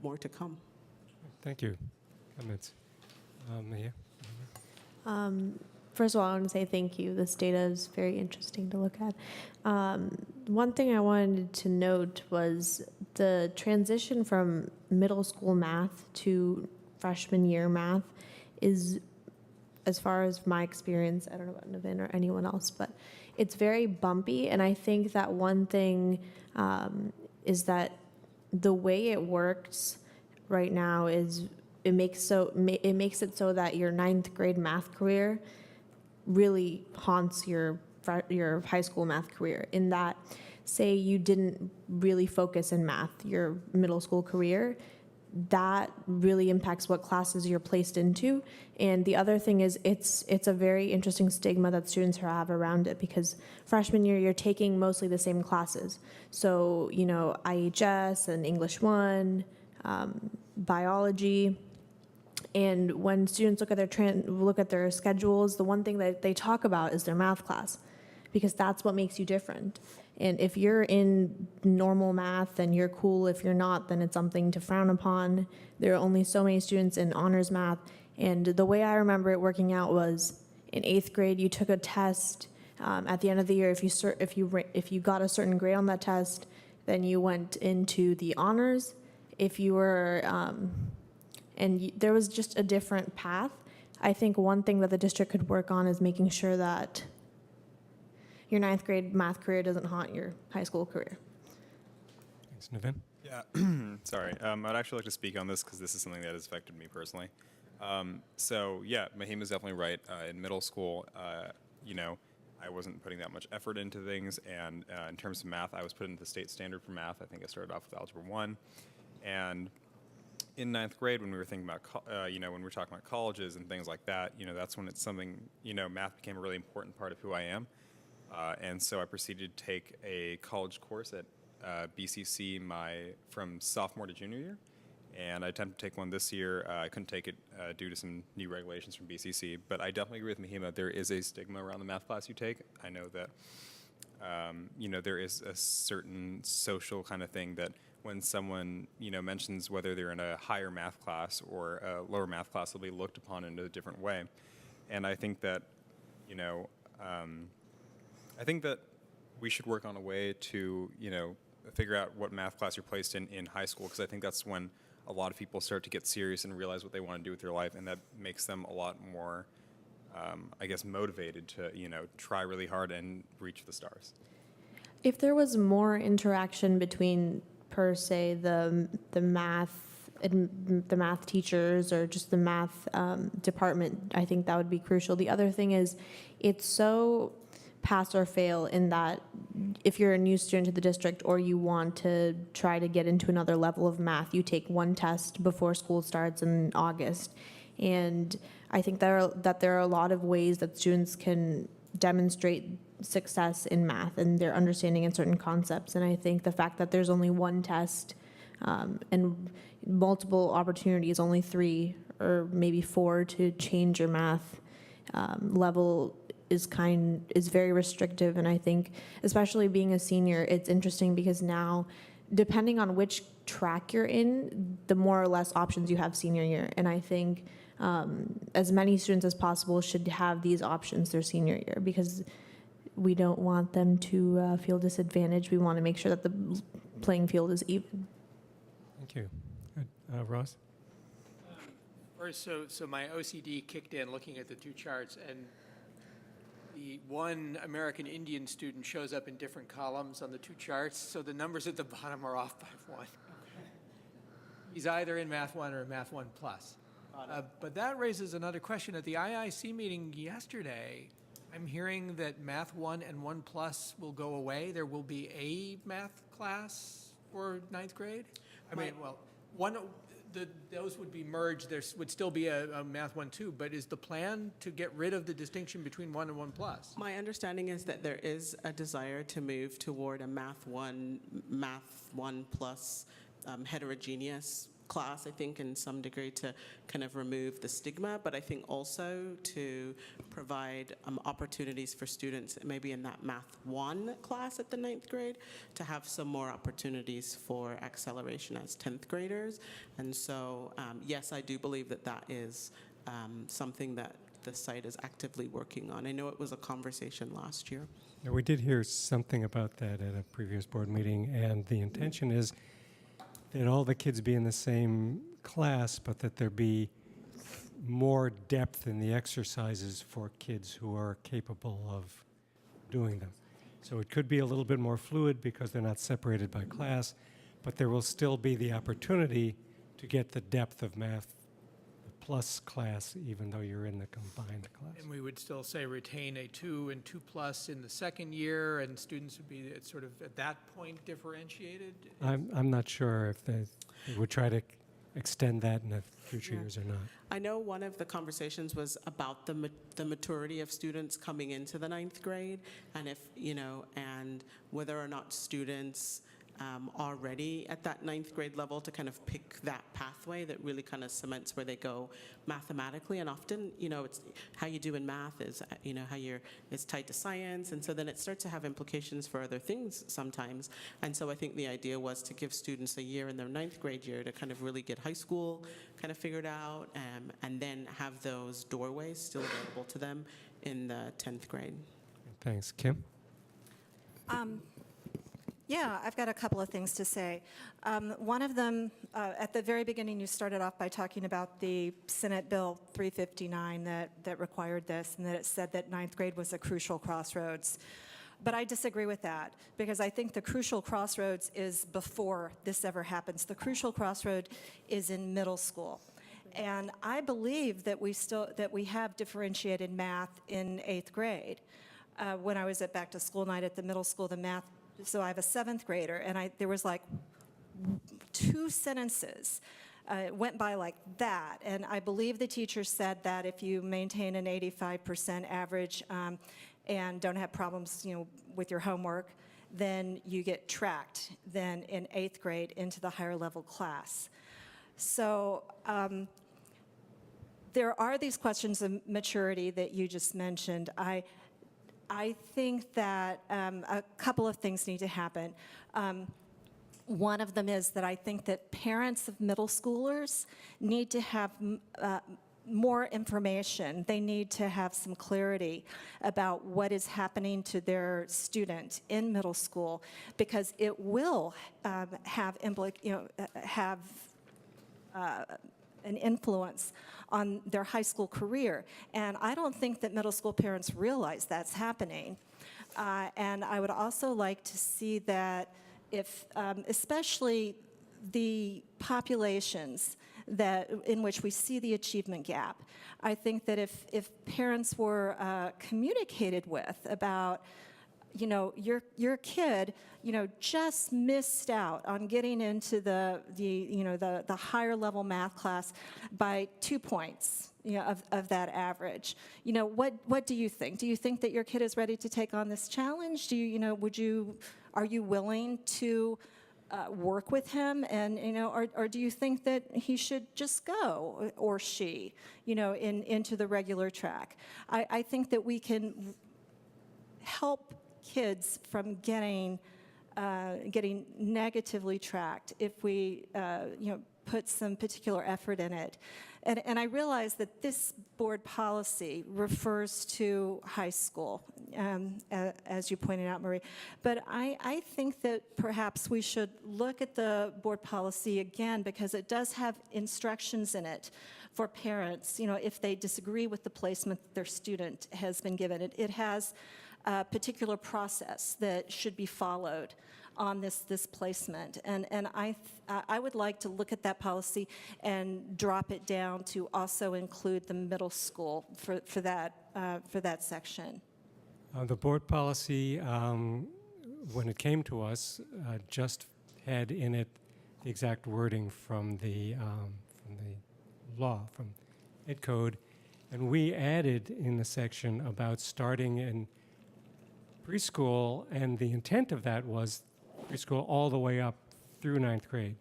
more to come. Thank you. Comments? Mia? First of all, I want to say thank you. This data is very interesting to look at. One thing I wanted to note was the transition from middle school math to freshman year math is, as far as my experience, I don't know about Navin or anyone else, but it's very bumpy. And I think that one thing is that the way it works right now is it makes it so that your 9th grade math career really haunts your high school math career, in that, say you didn't really focus in math your middle school career, that really impacts what classes you're placed into. And the other thing is it's a very interesting stigma that students have around it, because freshman year you're taking mostly the same classes. So, you know, IHS and English 1, biology, And when students look at their schedules, the one thing that they talk about is their math class, because that's what makes you different. And if you're in normal math, then you're cool. If you're not, then it's something to frown upon. There are only so many students in honors math. And the way I remember it working out was in 8th grade, you took a test. At the end of the year, if you got a certain grade on that test, then you went into the honors. If you were, there was just a different path. I think one thing that the district could work on is making sure that your 9th grade math career doesn't haunt your high school career. Thanks, Navin. Yeah, sorry. I'd actually like to speak on this because this is something that has affected me personally. So yeah, Mahim is definitely right. In middle school, I wasn't putting that much effort into things, and in terms of math, I was put into the state standard for math. I think I started off with Algebra 1, and in 9th grade, when we were thinking about, when we were talking about colleges and things like that, that's when it's something, math became a really important part of who I am. And so I proceeded to take a college course at BCC from sophomore to junior year. And I attempted to take one this year. I couldn't take it due to some new regulations from BCC. But I definitely agree with Mahima. There is a stigma around the math class you take. I know that, there is a certain social kind of thing that when someone, mentions whether they're in a higher math class or a lower math class, they'll be looked upon in a different way. And I think that, I think that we should work on a way to, figure out what math class you're placed in high school, because I think that's when a lot of people start to get serious and realize what they want to do with their life, and that makes them a lot more, motivated to, try really hard and reach the stars. If there was more interaction between, per se, the math teachers or just the math department, I think that would be crucial. The other thing is, it's so pass or fail in that if you're a new student to the district or you want to try to get into another level of math, you take one test before school starts in August. And I think that there are a lot of ways that students can demonstrate success in math and their understanding in certain concepts. And I think the fact that there's only one test and multiple opportunities, only 3 or maybe 4 to change your math level is very restrictive. And I think, especially being a senior, it's interesting because now, depending on which track you're in, the more or less options you have senior year. And I think as many students as possible should have these options their senior year, because we don't want them to feel disadvantaged. We want to make sure that the playing field is even. Thank you. Good. Ross? First, so my OCD kicked in looking at the 2 charts, and the one American Indian student shows up in different columns on the 2 charts, so the numbers at the bottom are off by 1. He's either in Math 1 or Math 1 Plus. But that raises another question. At the IIC meeting yesterday, I'm hearing that Math 1 and 1 Plus will go away. There will be a math class for 9th grade? Those would be merged. There would still be a Math 1, 2, but is the plan to get rid of the distinction between 1 and 1 Plus? My understanding is that there is a desire to move toward a Math 1 Plus heterogeneous class, I think, in some degree, to kind of remove the stigma, but I think also to provide opportunities for students, maybe in that Math 1 class at the 9th grade, to have some more opportunities for acceleration as 10th graders. And so, yes, I do believe that that is something that the site is actively working on. I know it was a conversation last year. Yeah, we did hear something about that at a previous board meeting, and the intention is that all the kids be in the same class, but that there be more depth in the exercises for kids who are capable of doing them. So it could be a little bit more fluid because they're not separated by class, but there will still be the opportunity to get the depth of math plus class, even though you're in the combined class. And we would still say retain a 2 and 2 plus in the 2nd year, and students would be sort of at that point differentiated? I'm not sure if they would try to extend that in the future years or not. I know one of the conversations was about the maturity of students coming into the 9th grade, and if, and whether or not students already at that 9th grade level to kind of pick that pathway that really kind of cements where they go mathematically. And often, it's how you do in math is, it's tied to science. And so then it starts to have implications for other things sometimes. And so I think the idea was to give students a year in their 9th grade year to kind of really get high school kind of figured out, and then have those doorways still available to them in the 10th grade. Thanks. Kim? Yeah, I've got a couple of things to say. One of them, at the very beginning, you started off by talking about the Senate Bill 359 that required this, and that it said that 9th grade was a crucial crossroads. But I disagree with that, because I think the crucial crossroads is before this ever happens. The crucial crossroad is in middle school. And I believe that we have differentiated math in 8th grade. When I was at back to school night at the middle school, the math, so I have a 7th grader, and there was like 2 sentences. It went by like that, and I believe the teacher said that if you maintain an 85% average and don't have problems, with your homework, then you get tracked then in 8th grade into the higher level class. So there are these questions of maturity that you just mentioned. I think that a couple of things need to happen. One of them is that I think that parents of middle schoolers need to have more information. They need to have some clarity about what is happening to their student in middle school, because it will have an influence on their high school career. And I don't think that middle school parents realize that's happening. And I would also like to see that if, especially the populations in which we see the achievement gap, I think that if parents were communicated with about, your kid, just missed out on getting into the higher level math class by 2 points, of that average. What do you think? Do you think that your kid is ready to take on this challenge? Are you willing to work with him, and or do you think that he should just go, or she, into the regular track? I think that we can help kids from getting negatively tracked if we put some particular effort in it. And I realize that this board policy refers to high school, as you pointed out, Marie. But I think that perhaps we should look at the board policy again, because it does have instructions in it for parents, if they disagree with the placement that their student has been given. It has a particular process that should be followed on this placement. And I would like to look at that policy and drop it down to also include the middle school for that section. The board policy, when it came to us, just had in it the exact wording from the law, from Ed Code, and we added in the section about starting in preschool, and the intent of that was preschool all the way up through 9th grade.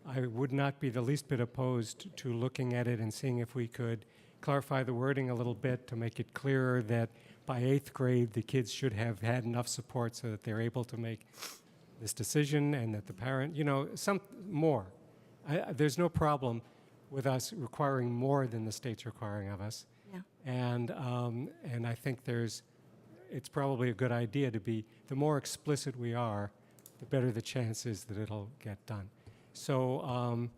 I would not be the least bit opposed to looking at it and seeing if we could clarify the wording a little bit to make it clearer that by 8th grade the kids should have had enough support so that they're able to make this decision, and that the parent, some more. There's no problem with us requiring more than the state's requiring of us. Yeah. And I think it's probably a good idea to be, the more explicit we are, the better the chance is that it'll get done. So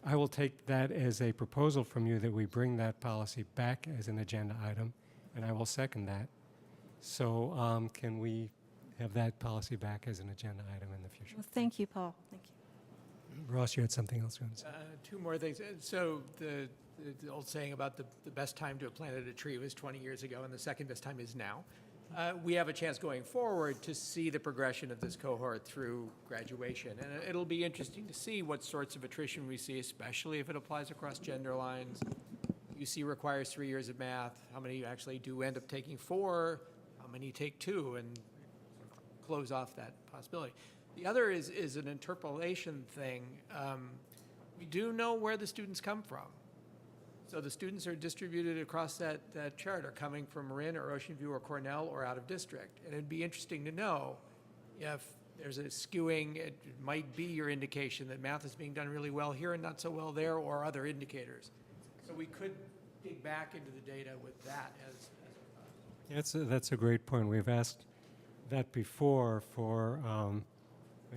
I will take that as a proposal from you that we bring that policy back as an agenda item, and I will second that. So can we have that policy back as an agenda item in the future? Well, thank you, Paul. Thank you. Ross, you had something else you wanted to say? 2 more things. So the old saying about the best time to have planted a tree was 20 years ago, and the second best time is now. We have a chance going forward to see the progression of this cohort through graduation. And it'll be interesting to see what sorts of attrition we see, especially if it applies across gender lines. UC requires 3 years of math. How many actually do end up taking 4? How many take 2? And close off that possibility. The other is an interpolation thing. We do know where the students come from. So the students are distributed across that chart are coming from Marin or Ocean View or Cornell or out of district. And it'd be interesting to know if there's a skewing, it might be your indication that math is being done really well here and not so well there, or other indicators. So we could dig back into the data with that as That's a great point. We've asked that before for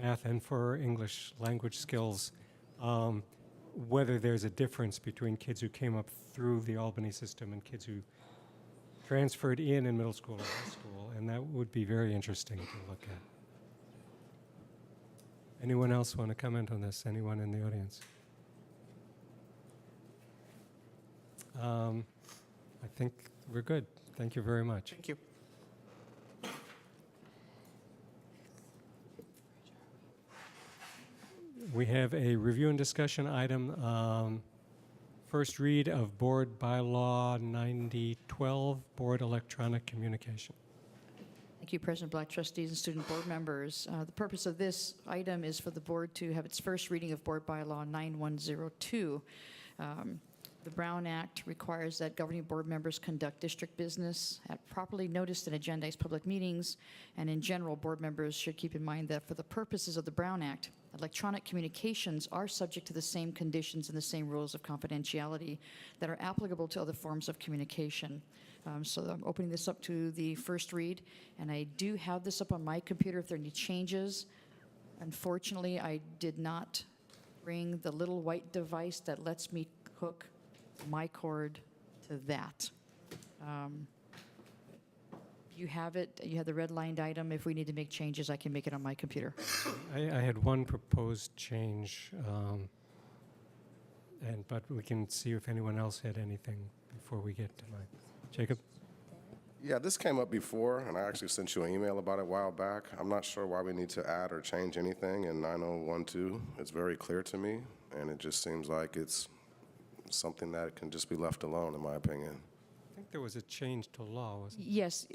math and for English language skills, whether there's a difference between kids who came up through the Albany system and kids who transferred in middle school or high school, and that would be very interesting to look at. Anyone else want to comment on this? Anyone in the audience? I think we're good. Thank you very much. Thank you. We have a review and discussion item. First read of Board Bylaw 9012, Board Electronic Communication. Thank you, President Black, trustees, and student board members. The purpose of this item is for the board to have its first reading of Board Bylaw 9102. The Brown Act requires that governing board members conduct district business at properly noticed and agendized public meetings, and in general, board members should keep in mind that for the purposes of the Brown Act, electronic communications are subject to the same conditions and the same rules of confidentiality that are applicable to other forms of communication. So I'm opening this up to the first read, and I do have this up on my computer if there are any changes. Unfortunately, I did not bring the little white device that lets me hook my cord to that. You have it, you have the red-lined item. If we need to make changes, I can make it on my computer. I had one proposed change, but we can see if anyone else had anything before we get to mine. Jacob? Yeah, this came up before, and I actually sent you an email about it a while back. I'm not sure why we need to add or change anything in 9012. It's very clear to me, and it just seems like it's something that can just be left alone, in my opinion. I think there was a change to law, wasn't there? Yes,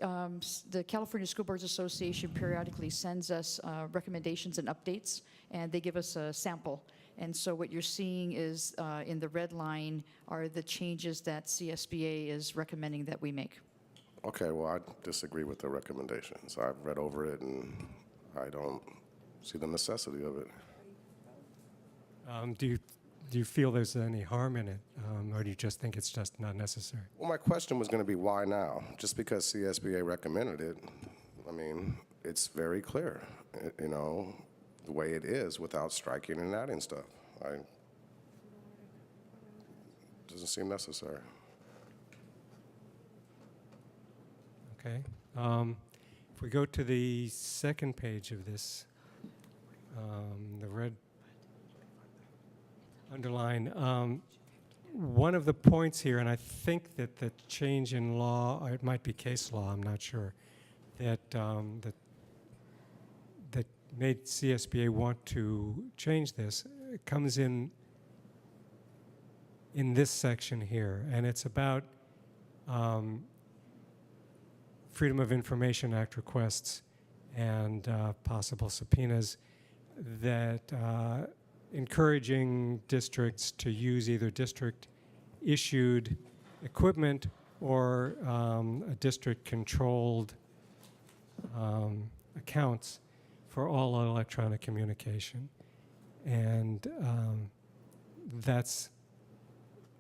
the California School Boards Association periodically sends us recommendations and updates, and they give us a sample. And so what you're seeing is in the red line are the changes that CSBA is recommending that we make. Okay, well, I disagree with the recommendations. I've read over it, and I don't see the necessity of it. Do you feel there's any harm in it, or do you just think it's just not necessary? Well, my question was going to be why now? Just because CSBA recommended it, I mean, it's very clear, you know, the way it is without striking and adding stuff. Doesn't seem necessary. Okay. If we go to the second page of this, the red underline, one of the points here, and I think that the change in law, or it might be case law, I'm not sure, that that made CSBA want to change this, it comes in this section here, and it's about Freedom of Information Act requests and possible subpoenas that encouraging districts to use either district-issued equipment or a district-controlled accounts for all electronic communication. And that's,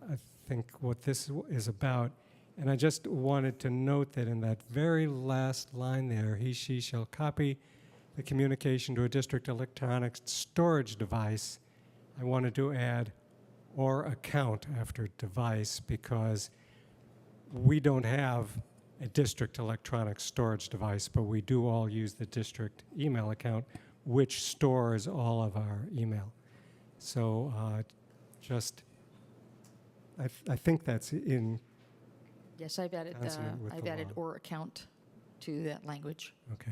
I think, what this is about. And I just wanted to note that in that very last line there, he, she shall copy the communication to a district electronic storage device. I wanted to add or account after device because we don't have a district electronic storage device, but we do all use the district email account, which stores all of our email. So I think that's in. Yes, I've added law. or account to that language. Okay.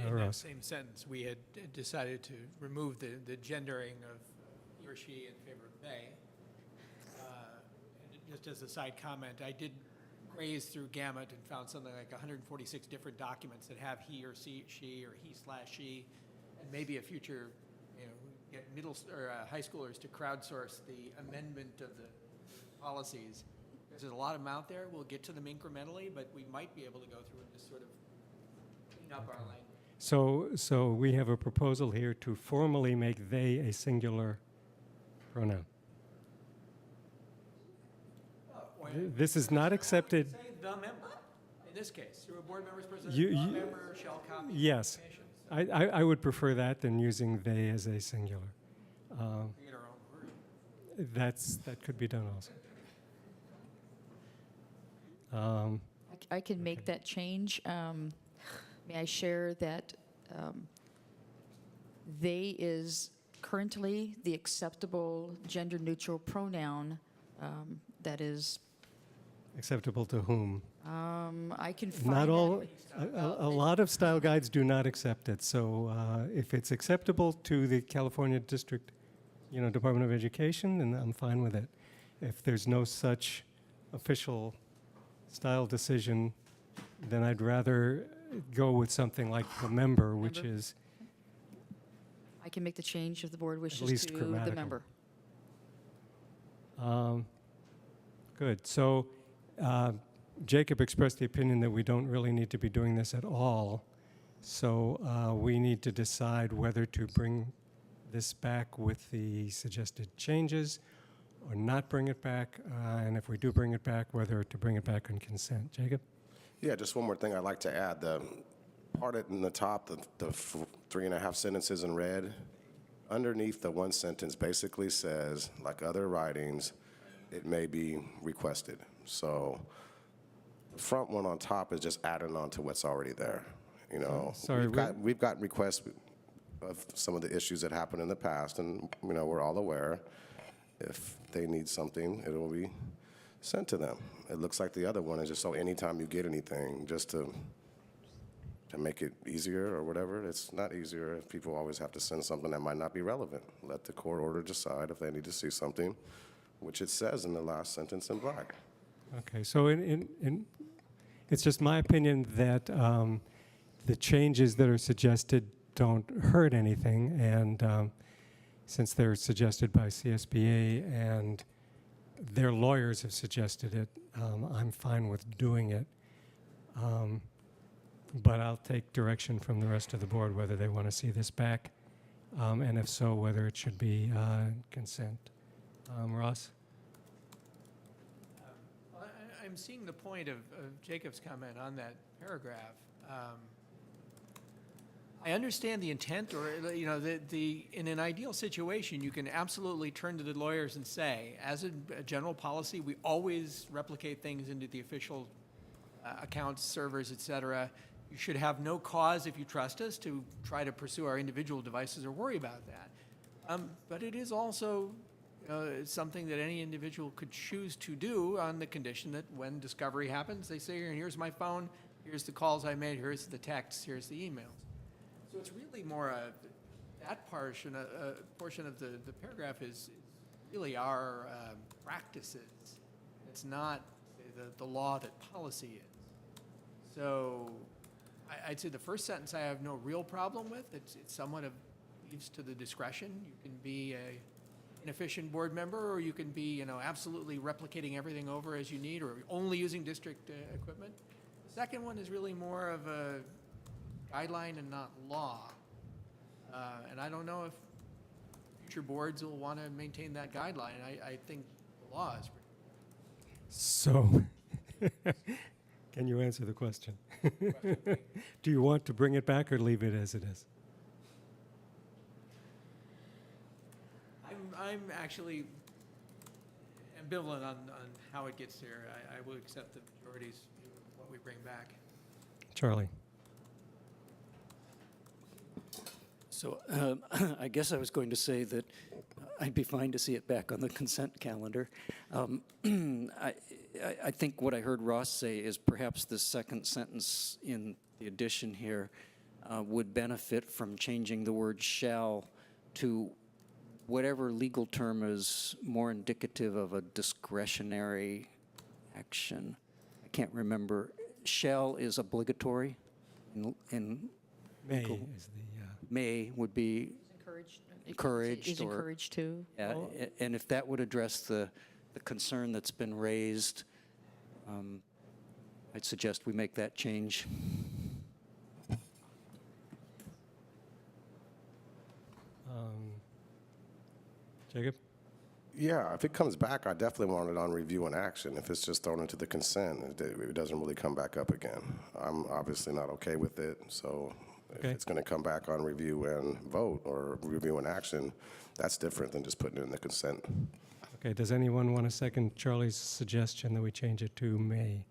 In that same sentence, we had decided to remove the gendering of he or she in favor of they. And just as a side comment, I did grazed through Gamut and found something like 146 different documents that have he or she or he/she, and maybe a future, get high schoolers to crowdsource the amendment of the policies. There's a lot of them out there. We'll get to them incrementally, but we might be able to go through and just sort of clean up our language. So we have a proposal here to formally make they a singular pronoun. This is not accepted. Say the member, in this case, through a board member's president, You- the you- member shall copy. Yes, I would prefer that than using they as a singular. Create our own word. That could be done also. I can make that change. May I share that they is currently the acceptable gender-neutral pronoun that is, Acceptable to whom? I can find Not that. all, a lot of style guides do not accept it. So if it's acceptable to the California District, Department of Education, then I'm fine with it. If there's no such official style decision, then I'd rather go with something like the member, which Member. is I can make the change if the board wishes least to the grammatical. member. good. So Jacob expressed the opinion that we don't really need to be doing this at all. So we need to decide whether to bring this back with the suggested changes or not bring it back. And if we do bring it back, whether to bring it back on consent. Jacob? Yeah, just one more thing I'd like to add. The part in the top, the 3.5 sentences in red, underneath the one sentence basically says, like other writings, it may be requested. So the front one on top is just adding on to what's already there. Sorry, we've gotten requests of some of the issues that happened in the past, and we're all aware. If they need something, it will be sent to them. It looks like the other one is just so anytime you get anything, just to make it easier or whatever. It's not easier if people always have to send something that might not be relevant. Let the court order decide if they need to see something, which it says in the last sentence in black. Okay, so it's just my opinion that the changes that are suggested don't hurt anything, and since they're suggested by CSBA and their lawyers have suggested it, I'm fine with doing it. But I'll take direction from the rest of the board whether they want to see this back, and if so, whether it should be consent. Ross? I'm seeing the point of Jacob's comment on that paragraph. I understand the intent, or in an ideal situation, you can absolutely turn to the lawyers and say, as a general policy, we always replicate things into the official accounts, servers, et cetera. You should have no cause, if you trust us, to try to pursue our individual devices or worry about that. But it is also something that any individual could choose to do on the condition that when discovery happens, they say, here's my phone, here's the calls I made, here's the texts, here's the emails. So it's really more that portion of the paragraph is really our practices. It's not the law that policy is. So I'd say the first sentence I have no real problem with. It's somewhat of leaves to the discretion. You can be an efficient board member, or you can be absolutely replicating everything over as you need, or only using district equipment. The second one is really more of a guideline and not law. And I don't know if future boards will want to maintain that guideline. I think the law is pretty So, can you answer the question? Do you want to bring it back or leave it as it is? I'm actually ambivalent on how it gets there. I will accept the majority's view of what we bring back. Charlie? So I guess I was going to say that I'd be fine to see it back on the consent calendar. I think what I heard Ross say is perhaps the second sentence in the addition here would benefit from changing the word shall to whatever legal term is more indicative of a discretionary action. I can't remember, shall is obligatory in May legal. is the, May would be encouraged Is or. encouraged to. Yeah, and if that would address the concern that's been raised, I'd suggest we make that change. Jacob? Yeah, if it comes back, I definitely want it on review and action. If it's just thrown into the consent, it doesn't really come back up again. I'm obviously not okay with it, so if it's going to come back on review and vote or review and action, that's different than just putting it in the consent. Okay, does anyone want to second Charlie's suggestion that we change it to May?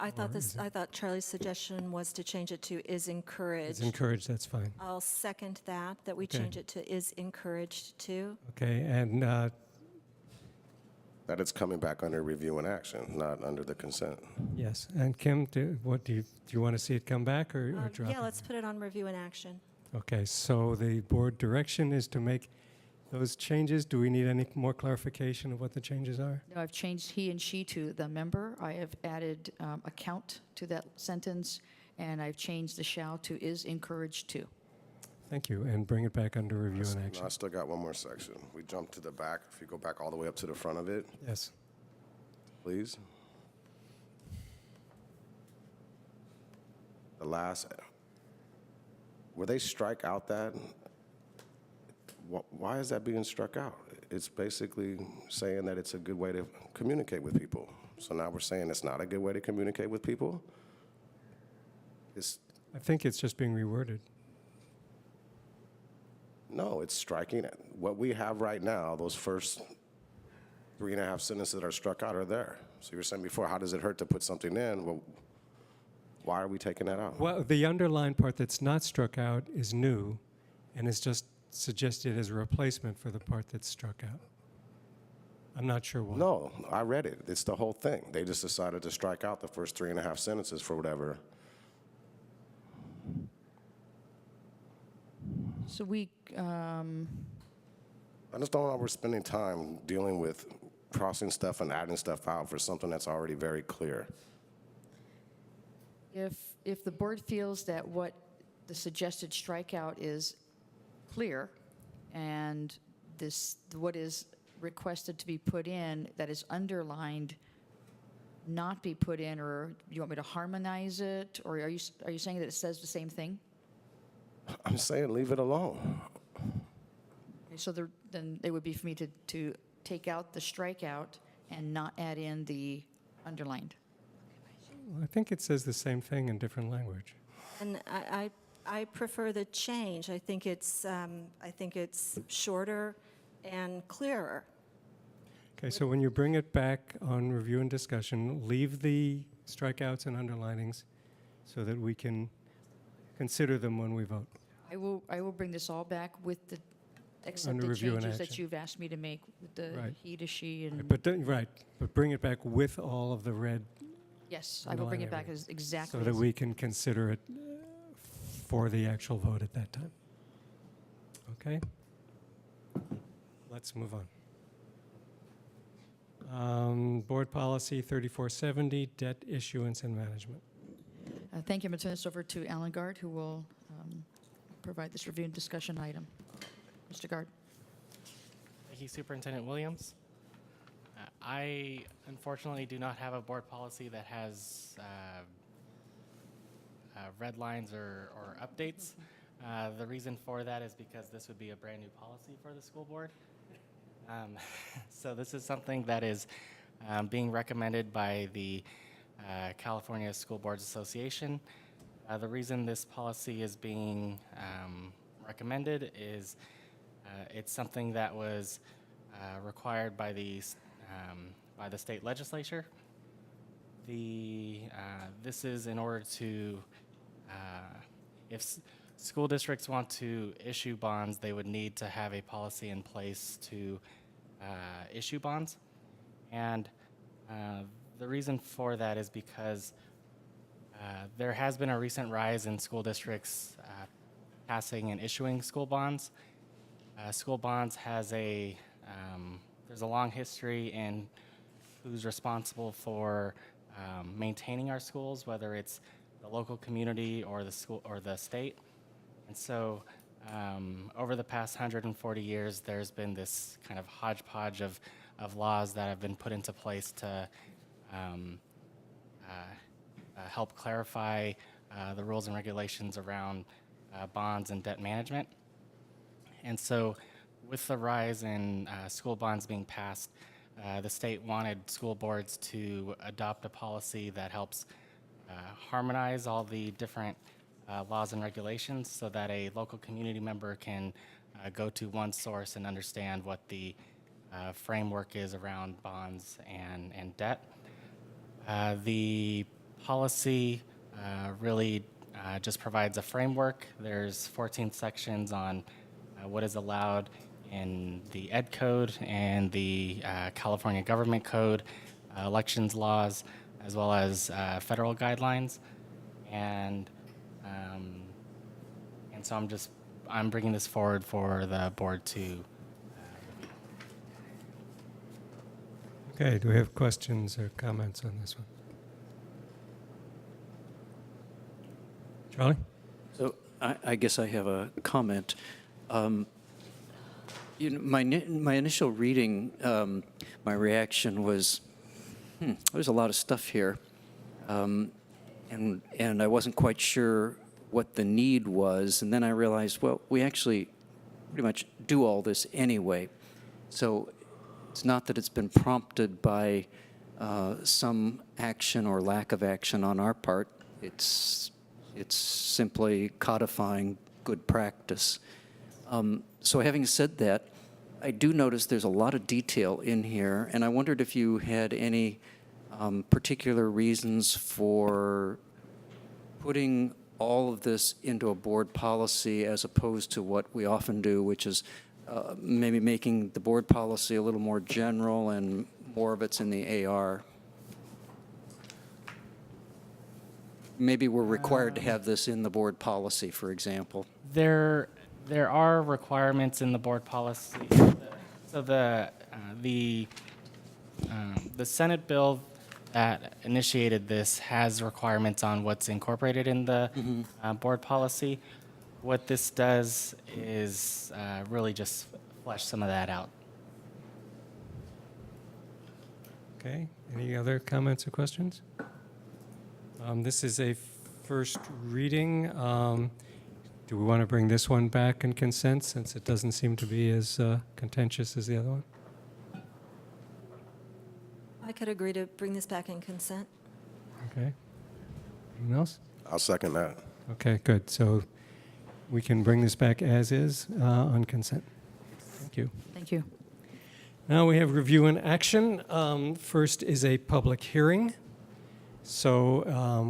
I thought Charlie's suggestion was to change it to is encouraged. It's encouraged, that's fine. I'll second that we Okay. change it to is encouraged to. Okay, and That it's coming back under review and action, not under the consent. yes, and Kim, do you want to see it come back or drop Yeah, it? let's put it on review and action. Okay, so the board direction is to make those changes. Do we need any more clarification of what the changes are? No, I've changed he and she to the member. I have added account to that sentence, and I've changed the shall to is encouraged to. Thank you, and bring it back under review and No, action. I still got one more section. We jump to the back. If you go back all the way up to the front of it, Yes. please. The last, where they strike out that, why is that being struck out? It's basically saying that it's a good way to communicate with people. So now we're saying it's not a good way to communicate with people? I think it's just being reworded. No, it's striking it. What we have right now, those first 3.5 sentences that are struck out are there. So you were saying before, how does it hurt to put something in? Well, why are we taking that out? Well, the underlined part that's not struck out is new, and is just suggested as a replacement for the part that's struck out. I'm not sure why. No, I read it. It's the whole thing. They just decided to strike out the first 3.5 sentences for whatever. So we, I just don't know why we're spending time dealing with crossing stuff and adding stuff out for something that's already very clear. if the board feels that what the suggested strikeout is clear, and what is requested to be put in that is underlined not be put in, or you want me to harmonize it, or are you saying that it says the same thing? I'm saying leave it alone. Okay, so then it would be for me to take out the strikeout and not add in the underlined. I think it says the same thing in different language. And I prefer the change. I think it's shorter and clearer. Okay, so when you bring it back on review and discussion, leave the strikeouts and underlinings so that we can consider them when we vote. I will bring this all back with the Under accepted review and changes that action. you've asked me to make with the Right. he to she and. But bring it back with all of the red. Yes, I will bring it back as exactly So that as- we can consider it for the actual vote at that time. Okay? Let's move on. Board Policy 3470, Debt Issuance and Management. Thank you. I'm going to turn this over to Alan Gard, who will provide this review and discussion item. Mr. Gard. Thank you, Superintendent Williams. I unfortunately do not have a board policy that has red lines or updates. The reason for that is because this would be a brand new policy for the school board. So this is something that is being recommended by the California School Boards Association. The reason this policy is being recommended is it's something that was required by the state legislature. This is in order to, if school districts want to issue bonds, they would need to have a policy in place to issue bonds. And the reason for that is because there has been a recent rise in school districts passing and issuing school bonds. School bonds has there's a long history in who's responsible for maintaining our schools, whether it's the local community or the school or the state. And so over the past 140 years, there's been this kind of hodgepodge of laws that have been put into place to help clarify the rules and regulations around bonds and debt management. And so with the rise in school bonds being passed, the state wanted school boards to adopt a policy that helps harmonize all the different laws and regulations so that a local community member can go to one source and understand what the framework is around bonds and debt. The policy really just provides a framework. There's 14 sections on what is allowed in the Ed Code and the California Government Code, elections laws, as well as federal guidelines. And so I'm bringing this forward for the board to review. Okay, do we have questions or comments on this one? Charlie? So I guess I have a comment. My initial reading, my reaction was, there's a lot of stuff here, and I wasn't quite sure what the need was, and then I realized, well, we actually pretty much do all this anyway. So it's not that it's been prompted by some action or lack of action on our part. It's simply codifying good practice. So having said that, I do notice there's a lot of detail in here, and I wondered if you had any particular reasons for putting all of this into a board policy as opposed to what we often do, which is maybe making the board policy a little more general and more of it's in the AR. Maybe we're required to have this in the board policy, for example. There are requirements in the board policy. So the Senate bill that initiated this has requirements on what's incorporated in the board policy. What this does is really just flesh some of that out. Okay, any other comments or questions? This is a first reading. Do we want to bring this one back in consent since it doesn't seem to be as contentious as the other one? I could agree to bring this back in consent. Okay. Anyone else? I'll second that. Okay, good. So we can bring this back as is on consent. Thank you. Thank you. Now we have review and action. First is a public hearing. So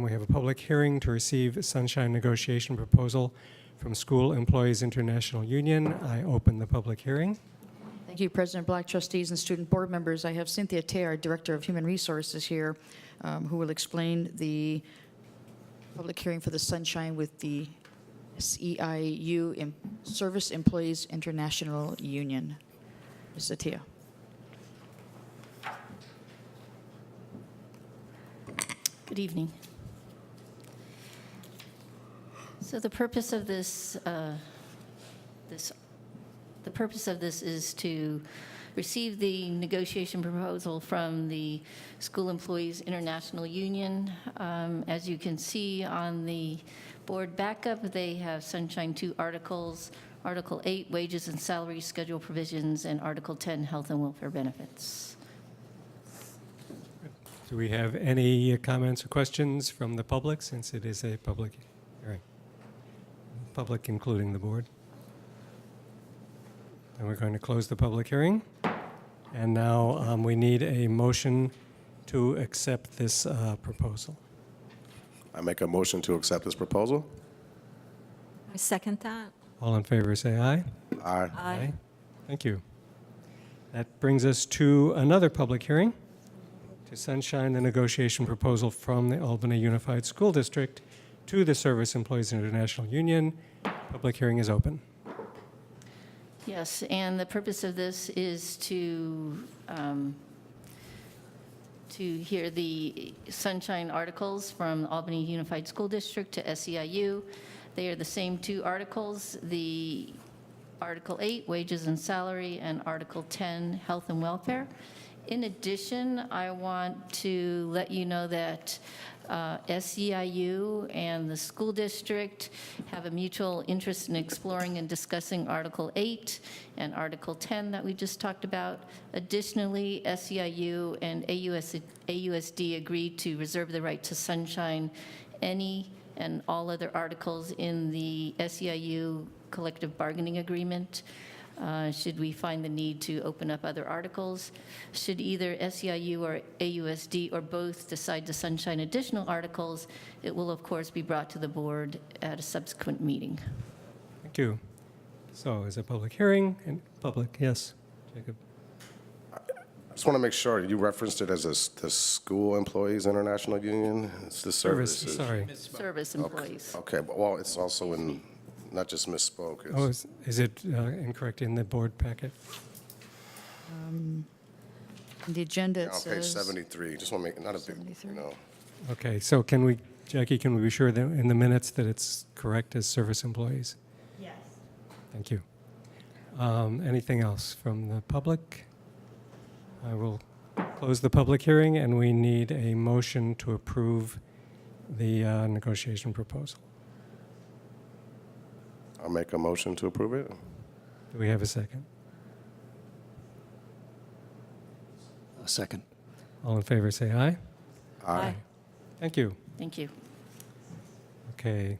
we have a public hearing to receive a sunshine negotiation proposal from School Employees International Union. I open the public hearing. Thank you, President Black, trustees, and student board members. I have Cynthia Tay, our Director of Human Resources here, who will explain the public hearing for the sunshine with the SEIU, Service Employees International Union. Ms. Atia. Good evening. So the purpose of this, the purpose of this is to receive the negotiation proposal from the School Employees International Union. As you can see on the board backup, they have Sunshine 2 articles, Article 8, Wages and Salary Schedule Provisions, and Article 10, Health and Welfare Benefits. Do we have any comments or questions from the public, since it is a public hearing? Public including the board. And we're going to close the public hearing. And now we need a motion to accept this proposal. I make a motion to accept this proposal. I second that. All in favor, say aye. Aye. Aye. Thank you. That brings us to another public hearing to sunshine the negotiation proposal from the Albany Unified School District to the Service Employees International Union. Public hearing is open. Yes, and the purpose of this is to to hear the sunshine articles from Albany Unified School District to SEIU. They are the same two articles, the Article 8, Wages and Salary, and Article 10, Health and Welfare. In addition, I want to let you know that SEIU and the school district have a mutual interest in exploring and discussing Article 8 and Article 10 that we just talked about. Additionally, SEIU and AUSD agreed to reserve the right to sunshine any and all other articles in the SEIU collective bargaining agreement. Should we find the need to open up other articles, should either SEIU or AUSD or both decide to sunshine additional articles, it will of course be brought to the board at a subsequent meeting. Thank you. So is it public hearing? And public, yes, Jacob. I just want to make sure, you referenced it as the School Employees International Union? It's the services. Sorry. Service employees. Okay, but well, it's also in, not just misspoke. It's, Oh, is it incorrect in the board packet? The agenda, it on page says, 73, just want to make, not a big, 73. you know. Okay, so can we, Jackie, can we be sure that in the minutes that it's correct as service employees? Yes. Thank you. Anything else from the public? I will close the public hearing, and we need a motion to approve the negotiation proposal. I'll make a motion to approve it. Do we have a second? A second. All in favor, say aye. Aye. Thank you. Thank you. Okay.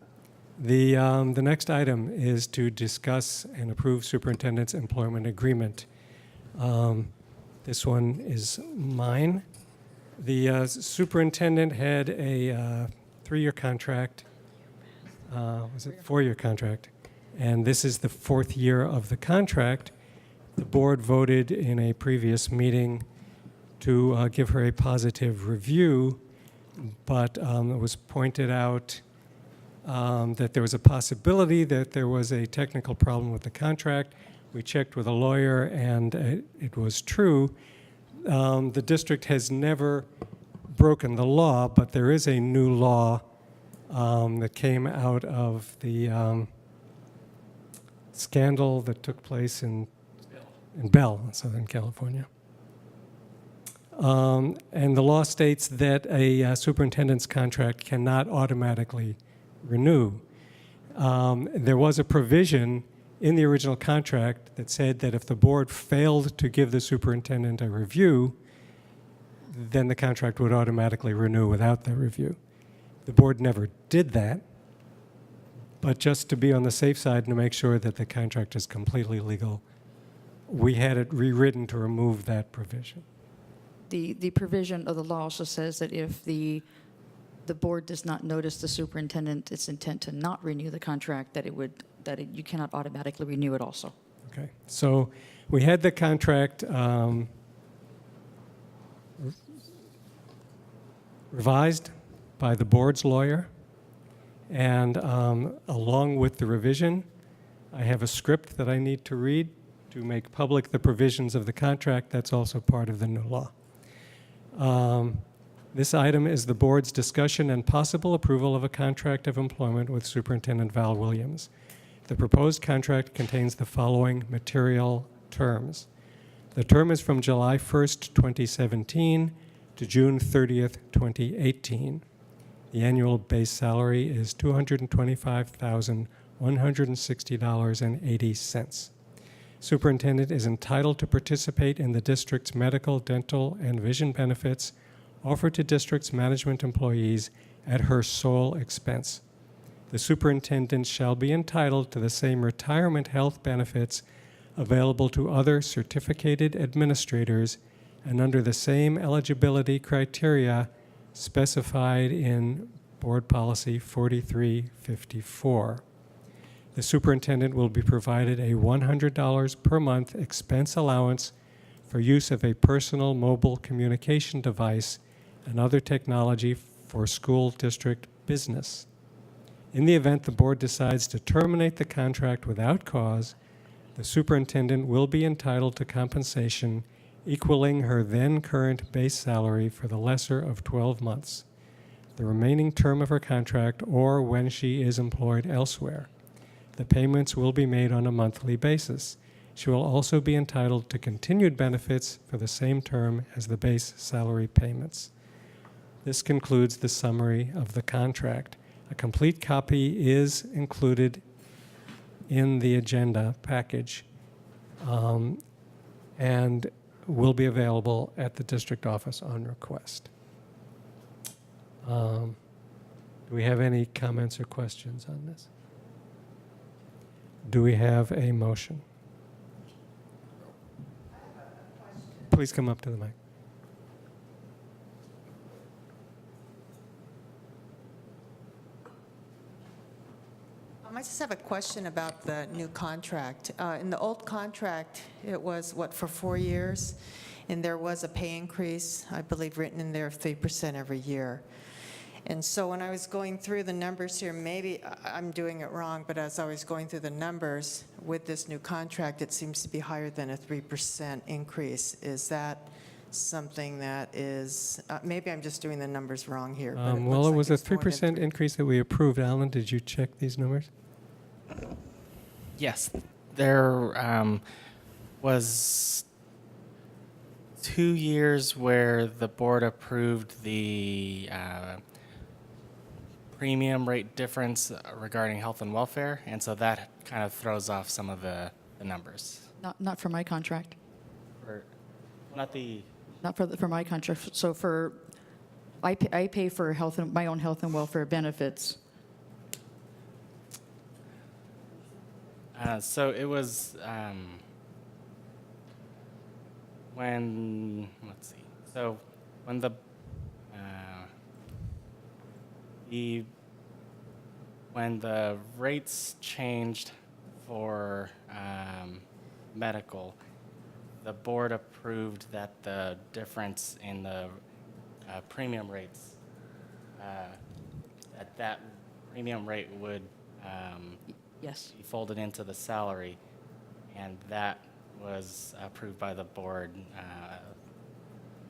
The next item is to discuss and approve superintendent's employment agreement. This one is mine. The superintendent had a 3-year contract. Was it 4-year contract? And this is the 4th year of the contract. The board voted in a previous meeting to give her a positive review, but it was pointed out that there was a possibility that there was a technical problem with the contract. We checked with a lawyer, and it was true. The district has never broken the law, but there is a new law that came out of the scandal that took place in Bell, in Southern California. And the law states that a superintendent's contract cannot automatically renew. There was a provision in the original contract that said that if the board failed to give the superintendent a review, then the contract would automatically renew without the review. The board never did that, but just to be on the safe side and to make sure that the contract is completely legal, we had it rewritten to remove that provision. the provision of the law also says that if the board does not notice the superintendent its intent to not renew the contract, that you cannot automatically renew it also. Okay, so we had the contract revised by the board's lawyer, and along with the revision, I have a script that I need to read to make public the provisions of the contract. That's also part of the new law. This item is the board's discussion and possible approval of a contract of employment with Superintendent Val Williams. The proposed contract contains the following material terms. The term is from July 1st, 2017 to June 30th, 2018. The annual base salary is $225,160.80. Superintendent is entitled to participate in the district's medical, dental, and vision benefits offered to district's management employees at her sole expense. The superintendent shall be entitled to the same retirement health benefits available to other certificated administrators and under the same eligibility criteria specified in Board Policy 4354. The superintendent will be provided a $100 per month expense allowance for use of a personal mobile communication device and other technology for school district business. In the event the board decides to terminate the contract without cause, the superintendent will be entitled to compensation equaling her then current base salary for the lesser of 12 months, the remaining term of her contract, or when she is employed elsewhere. The payments will be made on a monthly basis. She will also be entitled to continued benefits for the same term as the base salary payments. This concludes the summary of the contract. A complete copy is included in the agenda package and will be available at the district office on request. Do we have any comments or questions on this? Do we have a motion? Please come up to the mic. I just have a question about the new contract. In the old contract, it was, for 4 years? And there was a pay increase, I believe, written in there of 3% every year. And so when I was going through the numbers here, maybe I'm doing it wrong, but as I was going through the numbers with this new contract, it seems to be higher than a 3% increase. Is that something that is, maybe I'm just doing the numbers wrong here. But Well, it was a it's more than 3% increase that we approved. Alan, did you check these numbers? Yes, there was 2 years where the board approved the premium rate difference regarding health and welfare, and so that kind of throws off some of the numbers. Not for my contract. Not for my contract. So I pay for my own health and welfare benefits. So it was when, let's see, so when when the rates changed for medical, the board approved that the difference in the premium rates, that premium rate would Yes. be folded into the salary, and that was approved by the board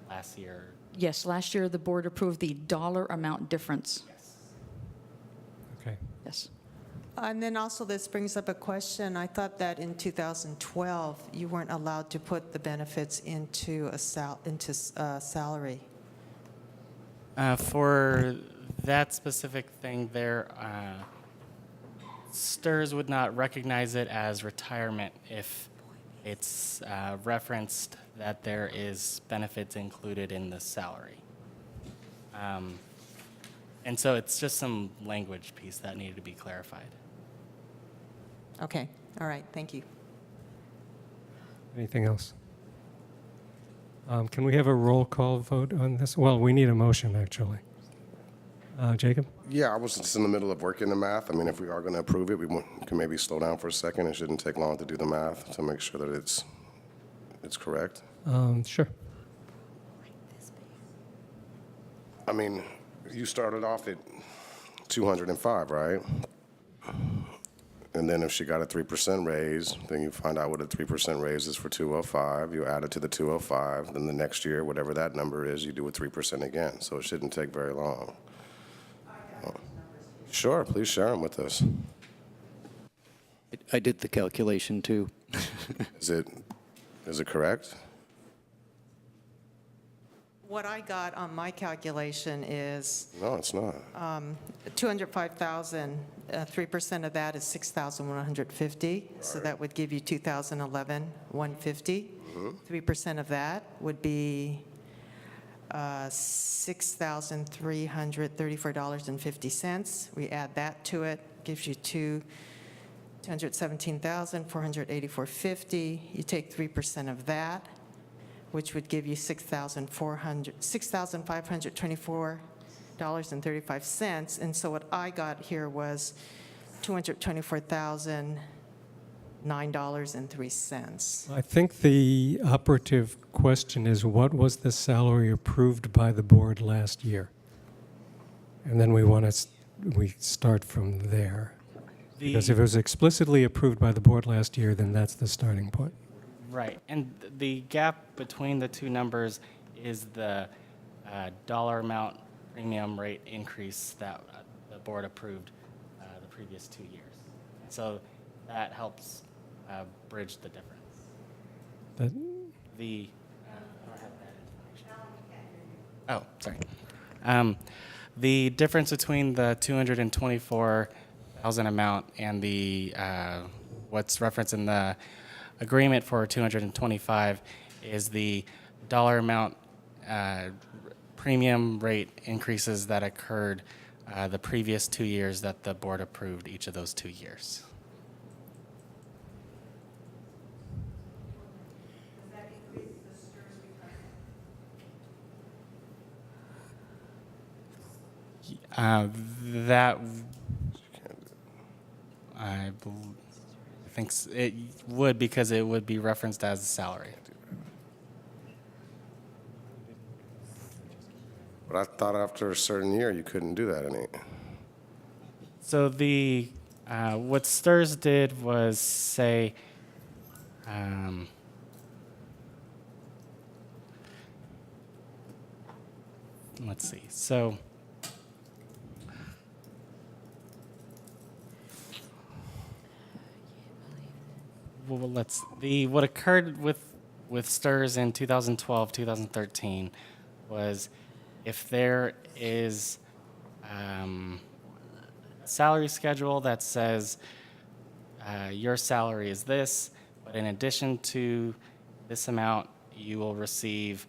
last year. Yes, last year the board approved the dollar amount difference. Okay. Yes. And then also this brings up a question. I thought that in 2012, you weren't allowed to put the benefits into salary. For that specific thing there, STRS would not recognize it as retirement if it's referenced that there is benefits included in the salary. And so it's just some language piece that needed to be clarified. Okay, all right, thank you. Anything else? Can we have a roll call vote on this? Well, we need a motion, actually. Jacob? Yeah, I was just in the middle of working the math. I mean, if we are going to approve it, we can maybe slow down for a second. It shouldn't take long to do the math to make sure that it's correct. Sure. I mean, you started off at 205, right? And then if she got a 3% raise, then you find out what a 3% raise is for 205. You add it to the 205. Then the next year, whatever that number is, you do a 3% again. So it shouldn't take very long. Sure, please share them with us. I did the calculation too. Is it correct? What I got on my calculation is No, it's not. 205,000, 3% of that is 6,150, so that would give you 2011, 150. 3% of that would be $6,334.50. We add that to it, gives you $217,484.50. You take 3% of that, which would give you $6,524.35. And so what I got here was $224,009.03. I think the operative question is, what was the salary approved by the board last year? And then we start from there. Because if it was explicitly approved by the board last year, then that's the starting point. Right, and the gap between the two numbers is the dollar amount premium rate increase that the board approved the previous 2 years. So that helps bridge the difference. That, The I don't have that information. Oh, sorry. The difference between the 224,000 amount and the what's referenced in the agreement for 225 is the dollar amount premium rate increases that occurred the previous 2 years that the board approved each of those 2 years. That I think it would, because it would be referenced as a salary. But I thought after a certain year you couldn't do that any. So the what STIRS did was say let's see. So well, what occurred with STIRS in 2012, 2013 was if there is a salary schedule that says your salary is this, but in addition to this amount, you will receive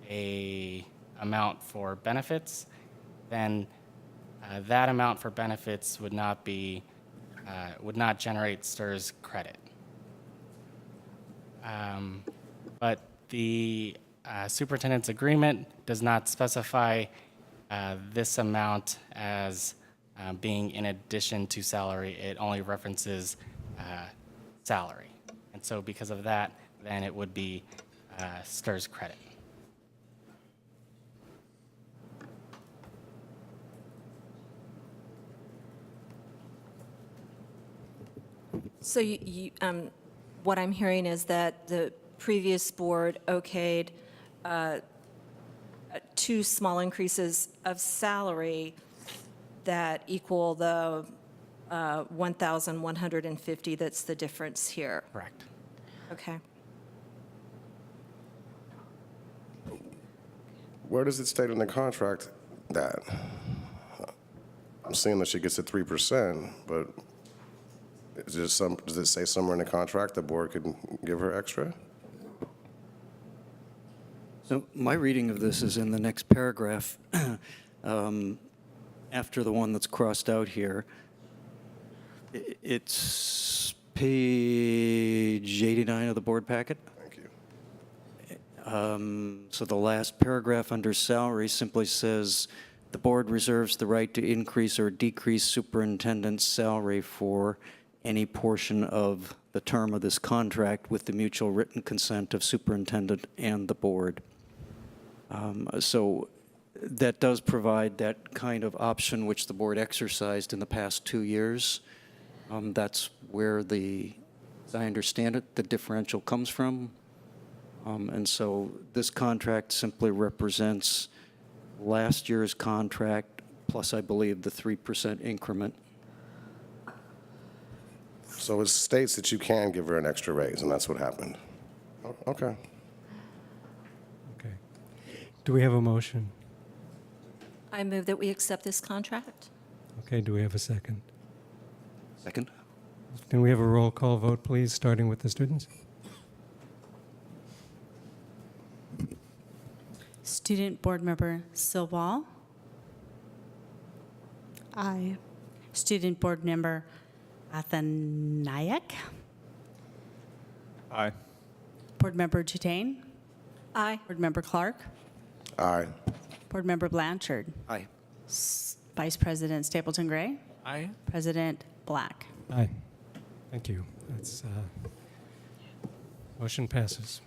a amount for benefits, then that amount for benefits would not generate STIRS credit. But the superintendent's agreement does not specify this amount as being in addition to salary. It only references salary. And so because of that, then it would be STIRS credit. So what I'm hearing is that the previous board okayed 2 small increases of salary that equal the 1,150. That's the difference here. Correct. Okay. Where does it state in the contract that? I'm seeing that she gets a 3%, but is there does it say somewhere in the contract the board could give her extra? So my reading of this is in the next paragraph, after the one that's crossed out here. It's page 89 of the board packet. Thank you. So the last paragraph under salary simply says, the board reserves the right to increase or decrease superintendent's salary for any portion of the term of this contract with the mutual written consent of superintendent and the board. So that does provide that kind of option which the board exercised in the past 2 years. That's where as I understand it, the differential comes from. And so this contract simply represents last year's contract plus, I believe, the 3% increment. So it states that you can give her an extra raise, and that's what happened. Okay. okay. Do we have a motion? I move that we accept this contract. Okay, do we have a second? Second? Can we have a roll call vote, please, starting with the students? Student Board Member Silball. Aye. Student Board Member Athanayak. Aye. Board Member Jutane. Aye. Board Member Clark. Aye. Board Member Blanchard. Aye. Vice President Stapleton Gray. Aye. President Black. Aye. Thank you. That's motion passes.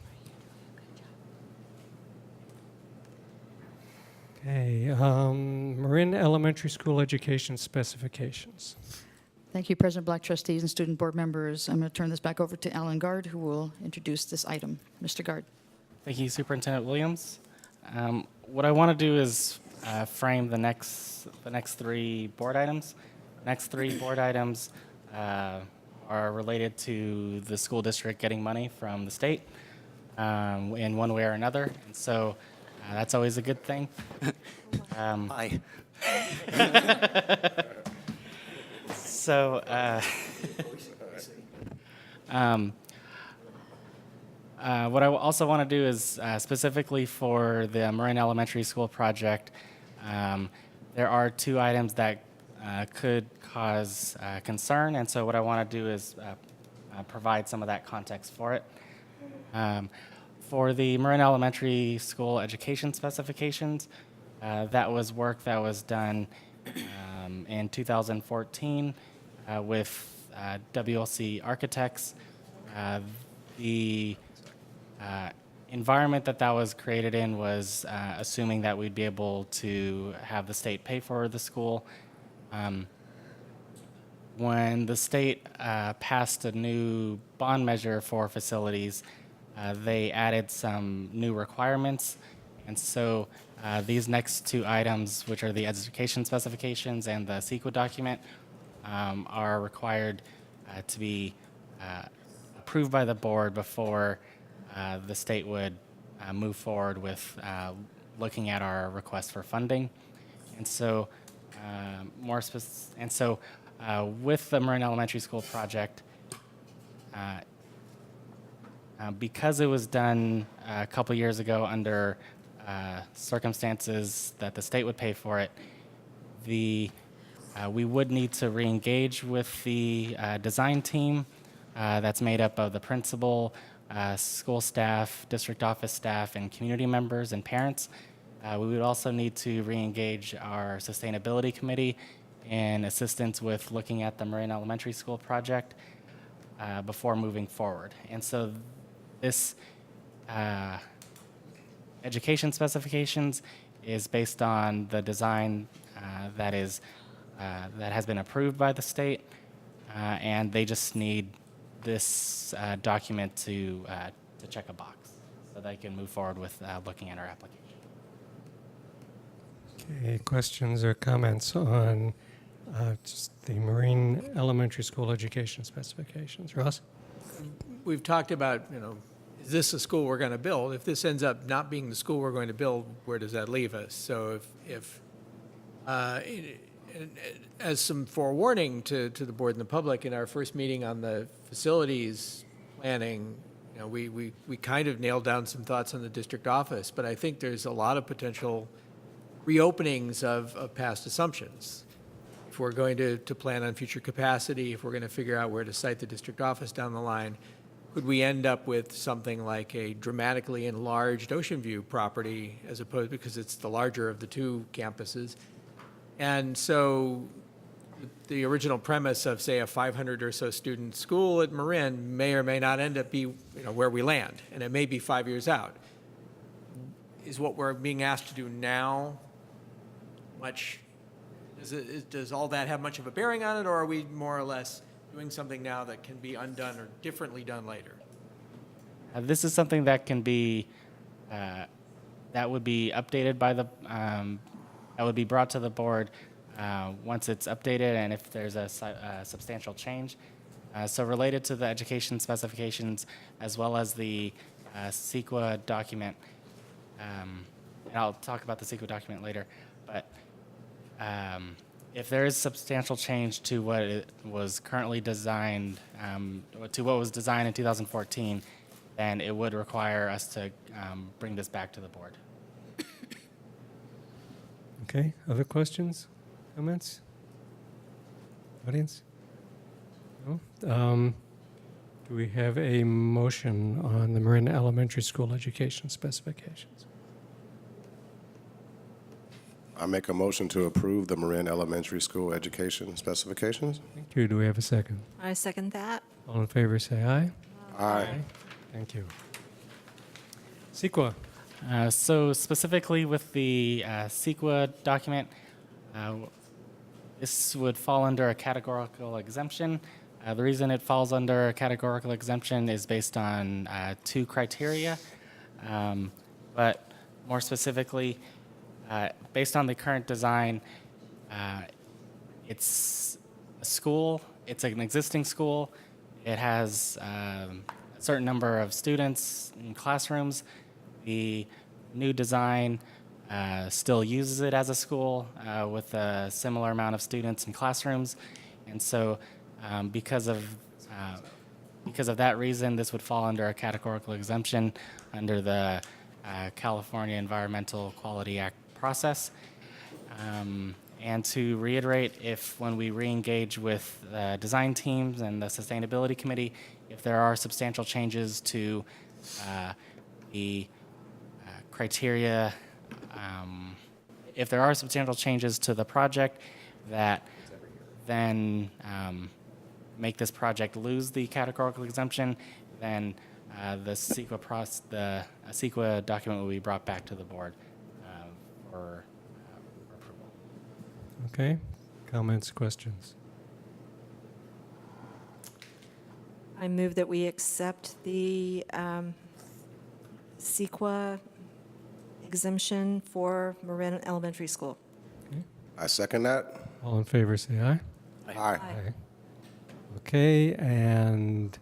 Okay, Marin Elementary School education specifications. Thank you, President Black, trustees, and student board members. I'm going to turn this back over to Alan Gard, who will introduce this item. Mr. Gard. Thank you, Superintendent Williams. What I want to do is frame the next three board items. Next three board items are related to the school district getting money from the state in one way or another, and so that's always a good thing. Hi. So, what I also want to do is specifically for the Marin Elementary School project, there are two items that could cause concern, and so what I want to do is provide some of that context for it. For the Marin Elementary School education specifications, that was work that was done in 2014 with WLC Architects. The environment that was created in was assuming that we'd be able to have the state pay for the school. When the state passed a new bond measure for facilities, they added some new requirements, and so these next two items, which are the education specifications and the CEQA document, are required to be approved by the board before the state would move forward with looking at our request for funding. And so, with the Marin Elementary School project, because it was done a couple years ago under circumstances that the state would pay for it, we would need to re-engage with the design team that's made up of the principal, school staff, district office staff, and community members and parents. We would also need to re-engage our sustainability committee in assistance with looking at the Marin Elementary School project before moving forward. And so this education specifications is based on the design that has been approved by the state, and they just need this document to check a box so they can move forward with looking at our application. Okay, questions or comments on just the Marine Elementary School education specifications? Ross? We've talked about, is this a school we're going to build? If this ends up not being the school we're going to build, where does that leave us? So if as some forewarning to the board and the public, in our first meeting on the facilities planning, we kind of nailed down some thoughts on the district office, but I think there's a lot of potential reopenings of past assumptions. If we're going to plan on future capacity, if we're going to figure out where to site the district office down the line, could we end up with something like a dramatically enlarged Ocean View property as opposed, because it's the larger of the two campuses? And so the original premise of, say, a 500 or so student school at Marin may or may not end up be where we land, and it may be 5 years out. Is what we're being asked to do now much, does all that have much of a bearing on it, or are we more or less doing something now that can be undone or differently done later? This is something that can be, that would be updated by the, that would be brought to the board once it's updated and if there's a substantial change. So related to the education specifications as well as the CEQA document, and I'll talk about the CEQA document later, but if there is substantial change to what it was currently designed, to what was designed in 2014, then it would require us to bring this back to the board. Okay, other questions, comments? Audience? No? Do we have a motion on the Marin Elementary School education specifications? I make a motion to approve the Marin Elementary School education specifications. Thank you. Do we have a second? I second that. All in favor, say aye. Aye. Thank you. CEQA. So specifically with the CEQA document, This would fall under a categorical exemption. The reason it falls under a categorical exemption is based on 2 criteria. But more specifically, based on the current design, it's a school, it's an existing school, it has a certain number of students in classrooms. The new design still uses it as a school with a similar amount of students in classrooms. And so because of that reason, this would fall under a categorical exemption under the California Environmental Quality Act process. And to reiterate, if when we re-engage with the design teams and the sustainability committee, if there are substantial changes to the criteria, if there are substantial changes to the project that then make this project lose the categorical exemption, then the CEQA document will be brought back to the board for approval. Okay, comments, questions? I move that we accept the CEQA exemption for Marin Elementary School. I second that. All in favor, say aye. Aye. Okay, and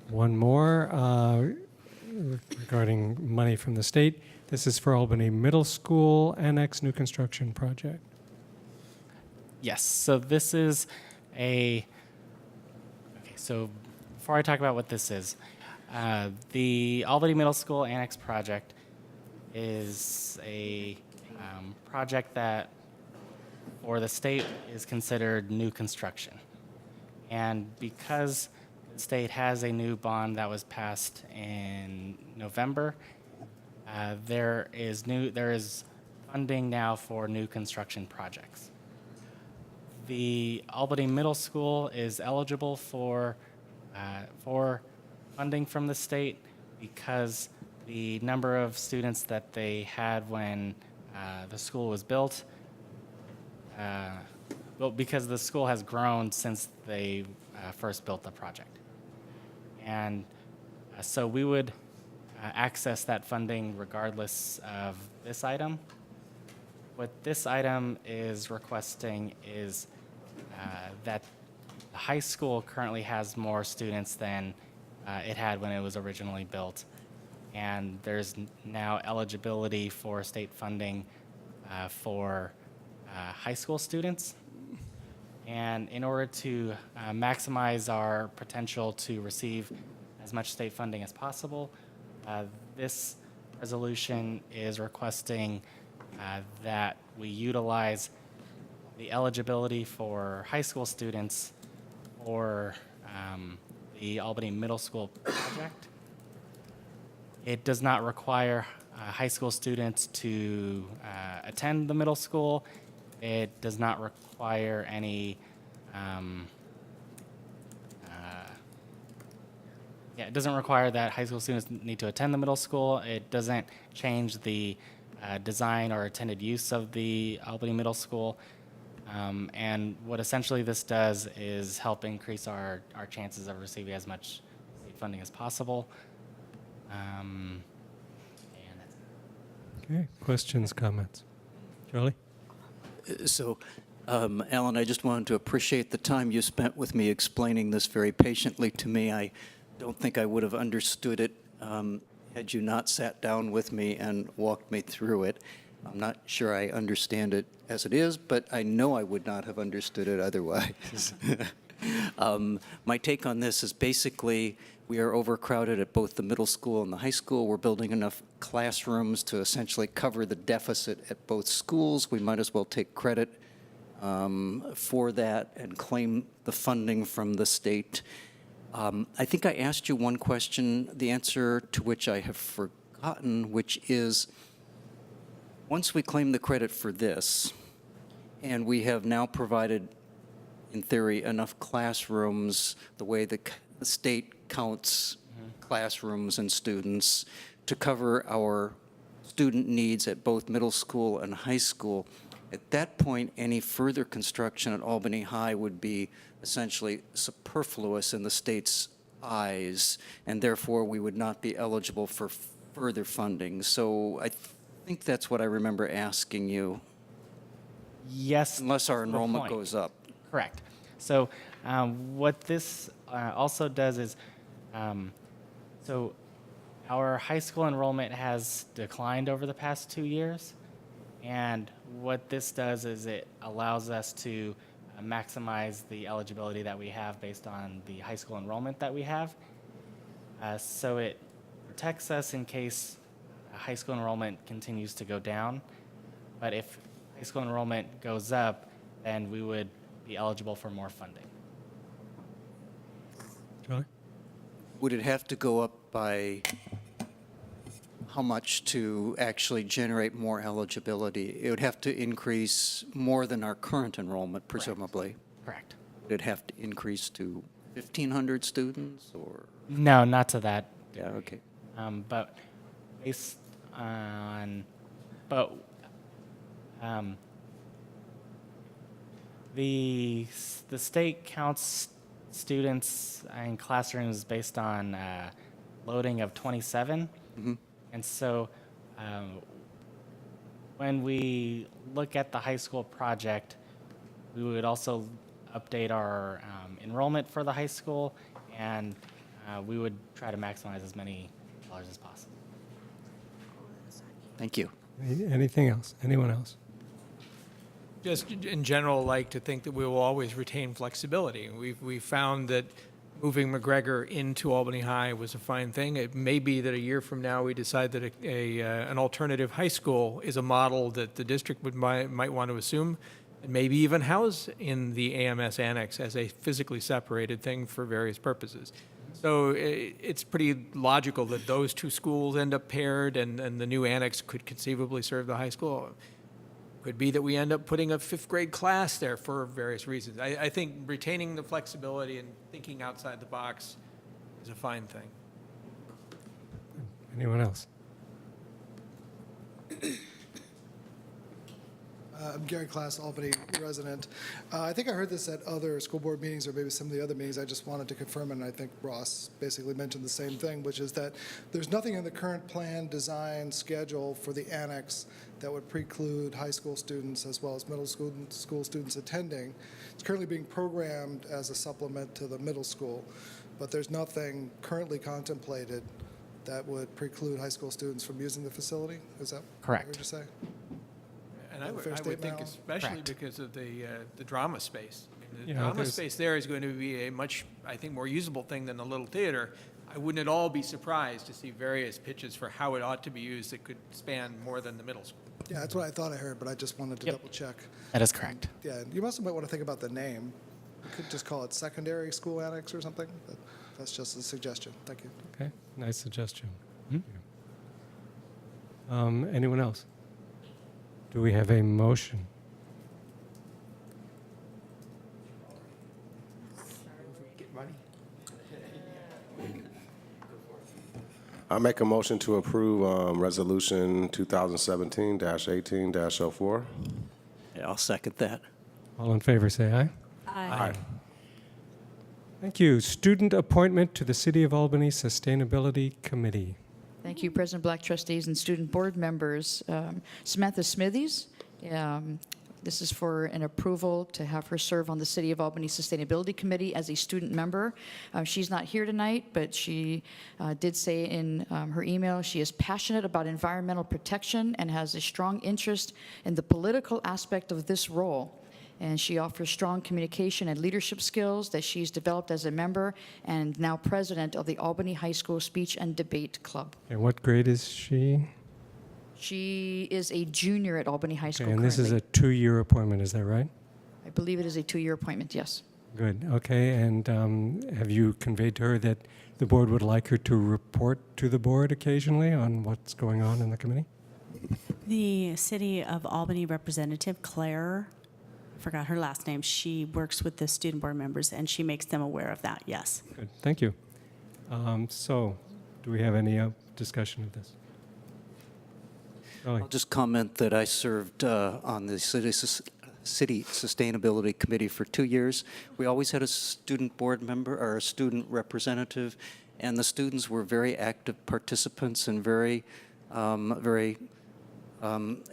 one more regarding money from the state. This is for Albany Middle School Annex New Construction Project. Yes, so this is so before I talk about what this is, the Albany Middle School Annex Project is a project that for the state is considered new construction. And because the state has a new bond that was passed in November, there is funding now for new construction projects. The Albany Middle School is eligible for funding from the state because the number of students that they had when the school was built, because the school has grown since they first built the project. And so we would access that funding regardless of this item. What this item is requesting is that the high school currently has more students than it had when it was originally built. And there's now eligibility for state funding for high school students. And in order to maximize our potential to receive as much state funding as possible, this resolution is requesting that we utilize the eligibility for high school students for the Albany Middle School project. It does not require high school students to attend the middle school. It does not require any, it doesn't require that high school students need to attend the middle school. It doesn't change the design or intended use of the Albany Middle School. And what essentially this does is help increase our chances of receiving as much state funding as possible. And that's it. Okay, questions, comments? Charlie? So, Alan, I just wanted to appreciate the time you spent with me explaining this very patiently to me. I don't think I would have understood it had you not sat down with me and walked me through it. I'm not sure I understand it as it is, but I know I would not have understood it otherwise. My take on this is basically we are overcrowded at both the middle school and the high school. We're building enough classrooms to essentially cover the deficit at both schools. We might as well take credit for that and claim the funding from the state. I think I asked you one question, the answer to which I have forgotten, which is, once we claim the credit for this, and we have now provided, in theory, enough classrooms, the way the state counts classrooms and students, to cover our student needs at both middle school and high school, At that point, any further construction at Albany High would be essentially superfluous in the state's eyes, and therefore we would not be eligible for further funding. So I think that's what I remember asking you. Yes. Unless our to a enrollment point. goes up. Correct. So what this also does is, so our high school enrollment has declined over the past 2 years. And what this does is it allows us to maximize the eligibility that we have based on the high school enrollment that we have. So it protects us in case high school enrollment continues to go down. But if high school enrollment goes up, then we would be eligible for more funding. Charlie? Would it have to go up by how much to actually generate more eligibility? It would have to increase more than our current enrollment, presumably. Correct. Would it have to increase to 1,500 students, or? No, not to that. Yeah, okay. But based on, the state counts students in classrooms based on loading of 27. Mm-hmm. And so when we look at the high school project, we would also update our enrollment for the high school, and we would try to maximize as many dollars as possible. Thank you. Anything else? Anyone else? Just in general, like to think that we will always retain flexibility. We've found that moving McGregor into Albany High was a fine thing. It may be that a year from now we decide that an alternative high school is a model that the district might want to assume, and maybe even house in the AMS annex as a physically separated thing for various purposes. So it's pretty logical that those two schools end up paired, and the new annex could conceivably serve the high school. Could be that we end up putting a 5th grade class there for various reasons. I think retaining the flexibility and thinking outside the box is a fine thing. Anyone else? I'm Gary Klass, Albany resident. I think I heard this at other school board meetings or maybe some of the other meetings. I just wanted to confirm, and I think Ross basically mentioned the same thing, which is that there's nothing in the current plan, design, schedule for the annex that would preclude high school students as well as middle school students attending. It's currently being programmed as a supplement to the middle school, but there's nothing currently contemplated that would preclude high school students from using the facility. Is that Correct. what I heard you say? And I would statement, think Alan? especially Correct. because of the drama space. I mean, the Yeah, drama there's- space there is going to be a much, I think, more usable thing than the little theater. I wouldn't at all be surprised to see various pitches for how it ought to be used that could span more than the middle school. Yeah, that's what I thought I heard, but I just wanted to Yep. double check. That is correct. Yeah, you also might want to think about the name. You could just call it secondary school annex or something, but that's just a suggestion. Thank you. Okay, nice suggestion. Anyone else? Do we have a motion? I make a motion to approve Resolution 2017-18-04. Yeah, I'll second that. All in favor, say aye. Aye. Thank you. Student appointment to the City of Albany Sustainability Committee. Thank you, President Black, trustees, and student board members. Samantha Smithies, this is for an approval to have her serve on the City of Albany Sustainability Committee as a student member. She's not here tonight, but she did say in her email she is passionate about environmental protection and has a strong interest in the political aspect of this role. And she offers strong communication and leadership skills that she's developed as a member and now president of the Albany High School Speech and Debate Club. And what grade is she? She is a junior at Albany High School Okay, and this is currently. a 2-year appointment, is that right? I believe it is a 2-year appointment, yes. Good, okay, and have you conveyed to her that the board would like her to report to the board occasionally on what's going on in the committee? The City of Albany representative, Claire, I forgot her last name, she works with the student board members and she makes them aware of that, yes. Good, thank you. So, do we have any discussion of this? Charlie. I'll just comment that I served on the City Sustainability Committee for 2 years. We always had a student board member or a student representative, and the students were very active participants and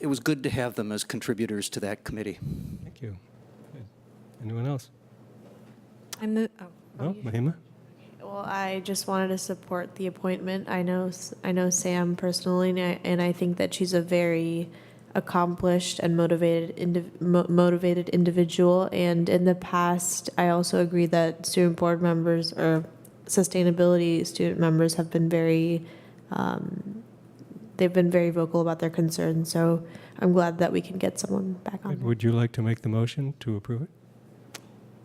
it was good to have them as contributors to that committee. Thank you. Good. Anyone else? I'm No, Mahima? Well, I just wanted to support the appointment. I know Sam personally, and I think that she's a very accomplished and motivated individual. And in the past, I also agree that student board members or sustainability student members have been they've been very vocal about their concerns. So I'm glad that we can get someone back on. Would you like to make the motion to approve it?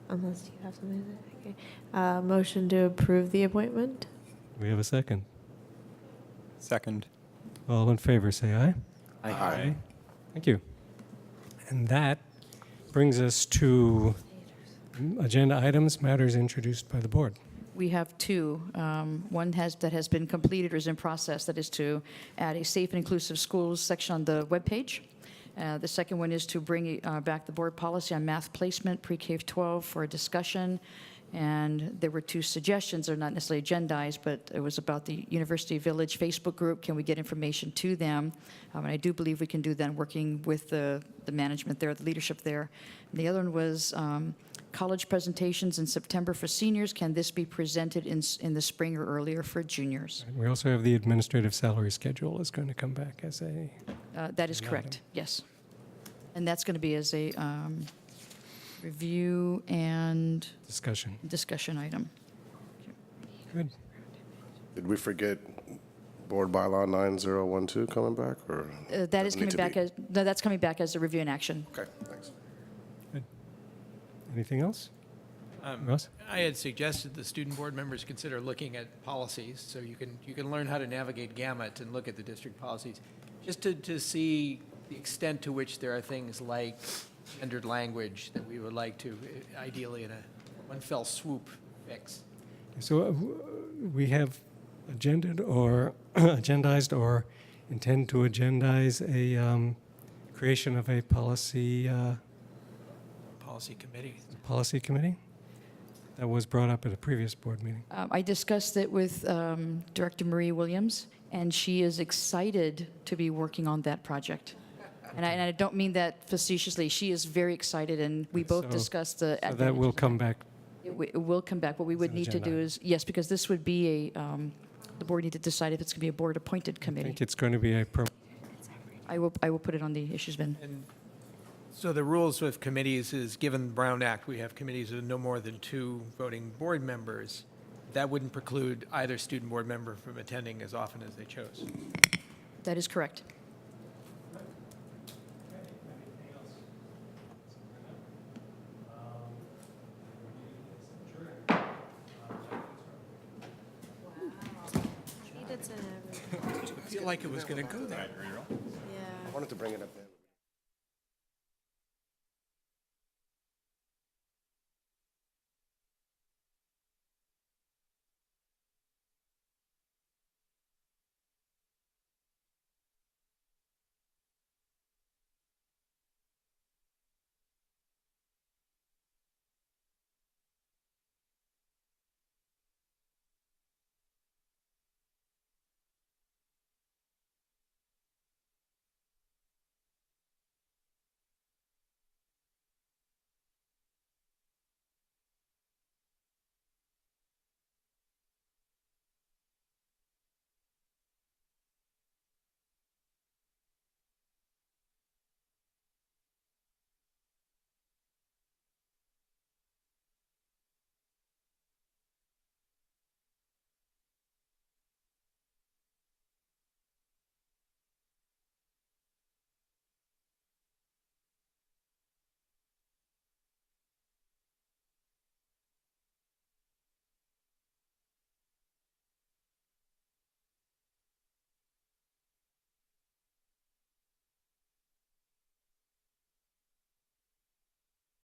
Unless you have something to say. Okay. Motion to approve the appointment. We have a second. Second. All in favor, say aye. Aye. Thank you. And that brings us to agenda items, matters introduced by the board. We have two. One that has been completed or is in process, that is to add a safe and inclusive schools section on the webpage. The second one is to bring back the board policy on math placement, pre-K-12 for a discussion. And there were two suggestions. They're not necessarily agendized, but it was about the University Village Facebook group. Can we get information to them? And I do believe we can do that working with the management there, the leadership there. And the other one was college presentations in September for seniors. Can this be presented in the spring or earlier for juniors? We also have the administrative salary schedule is going to come back as a... That is correct, yes. And that's going to be as a review and discussion item. Good. Did we forget Board Bylaw 9012 coming back, or? That is does it need coming to back be? that's coming back as a review in action. Okay, thanks. Anything else? Ross? I had suggested the student board members consider looking at policies, so you can learn how to navigate Gamut and look at the district policies, just to see the extent to which there are things like gendered language that we would like to, ideally in a one fell swoop, fix. So we have agendized or intend to agendize a creation of a policy committee that was brought up at a previous board meeting. I discussed it with Director Marie Williams, and she is excited to be working on that project. And I don't mean that facetiously. She is very excited, and we both discussed the... So that will come back. It will come back. What we would need to do is, yes, because this would be the board need to decide if it's going to be a board-appointed I committee. think it's going to be a... I will put it on the issues bin. And so the rules with committees is, given the Brown Act, we have committees with no more than 2 voting board members. That wouldn't preclude either student board member from attending as often as they chose. That is correct. I feel like it was going to go there. I wanted to bring it up there.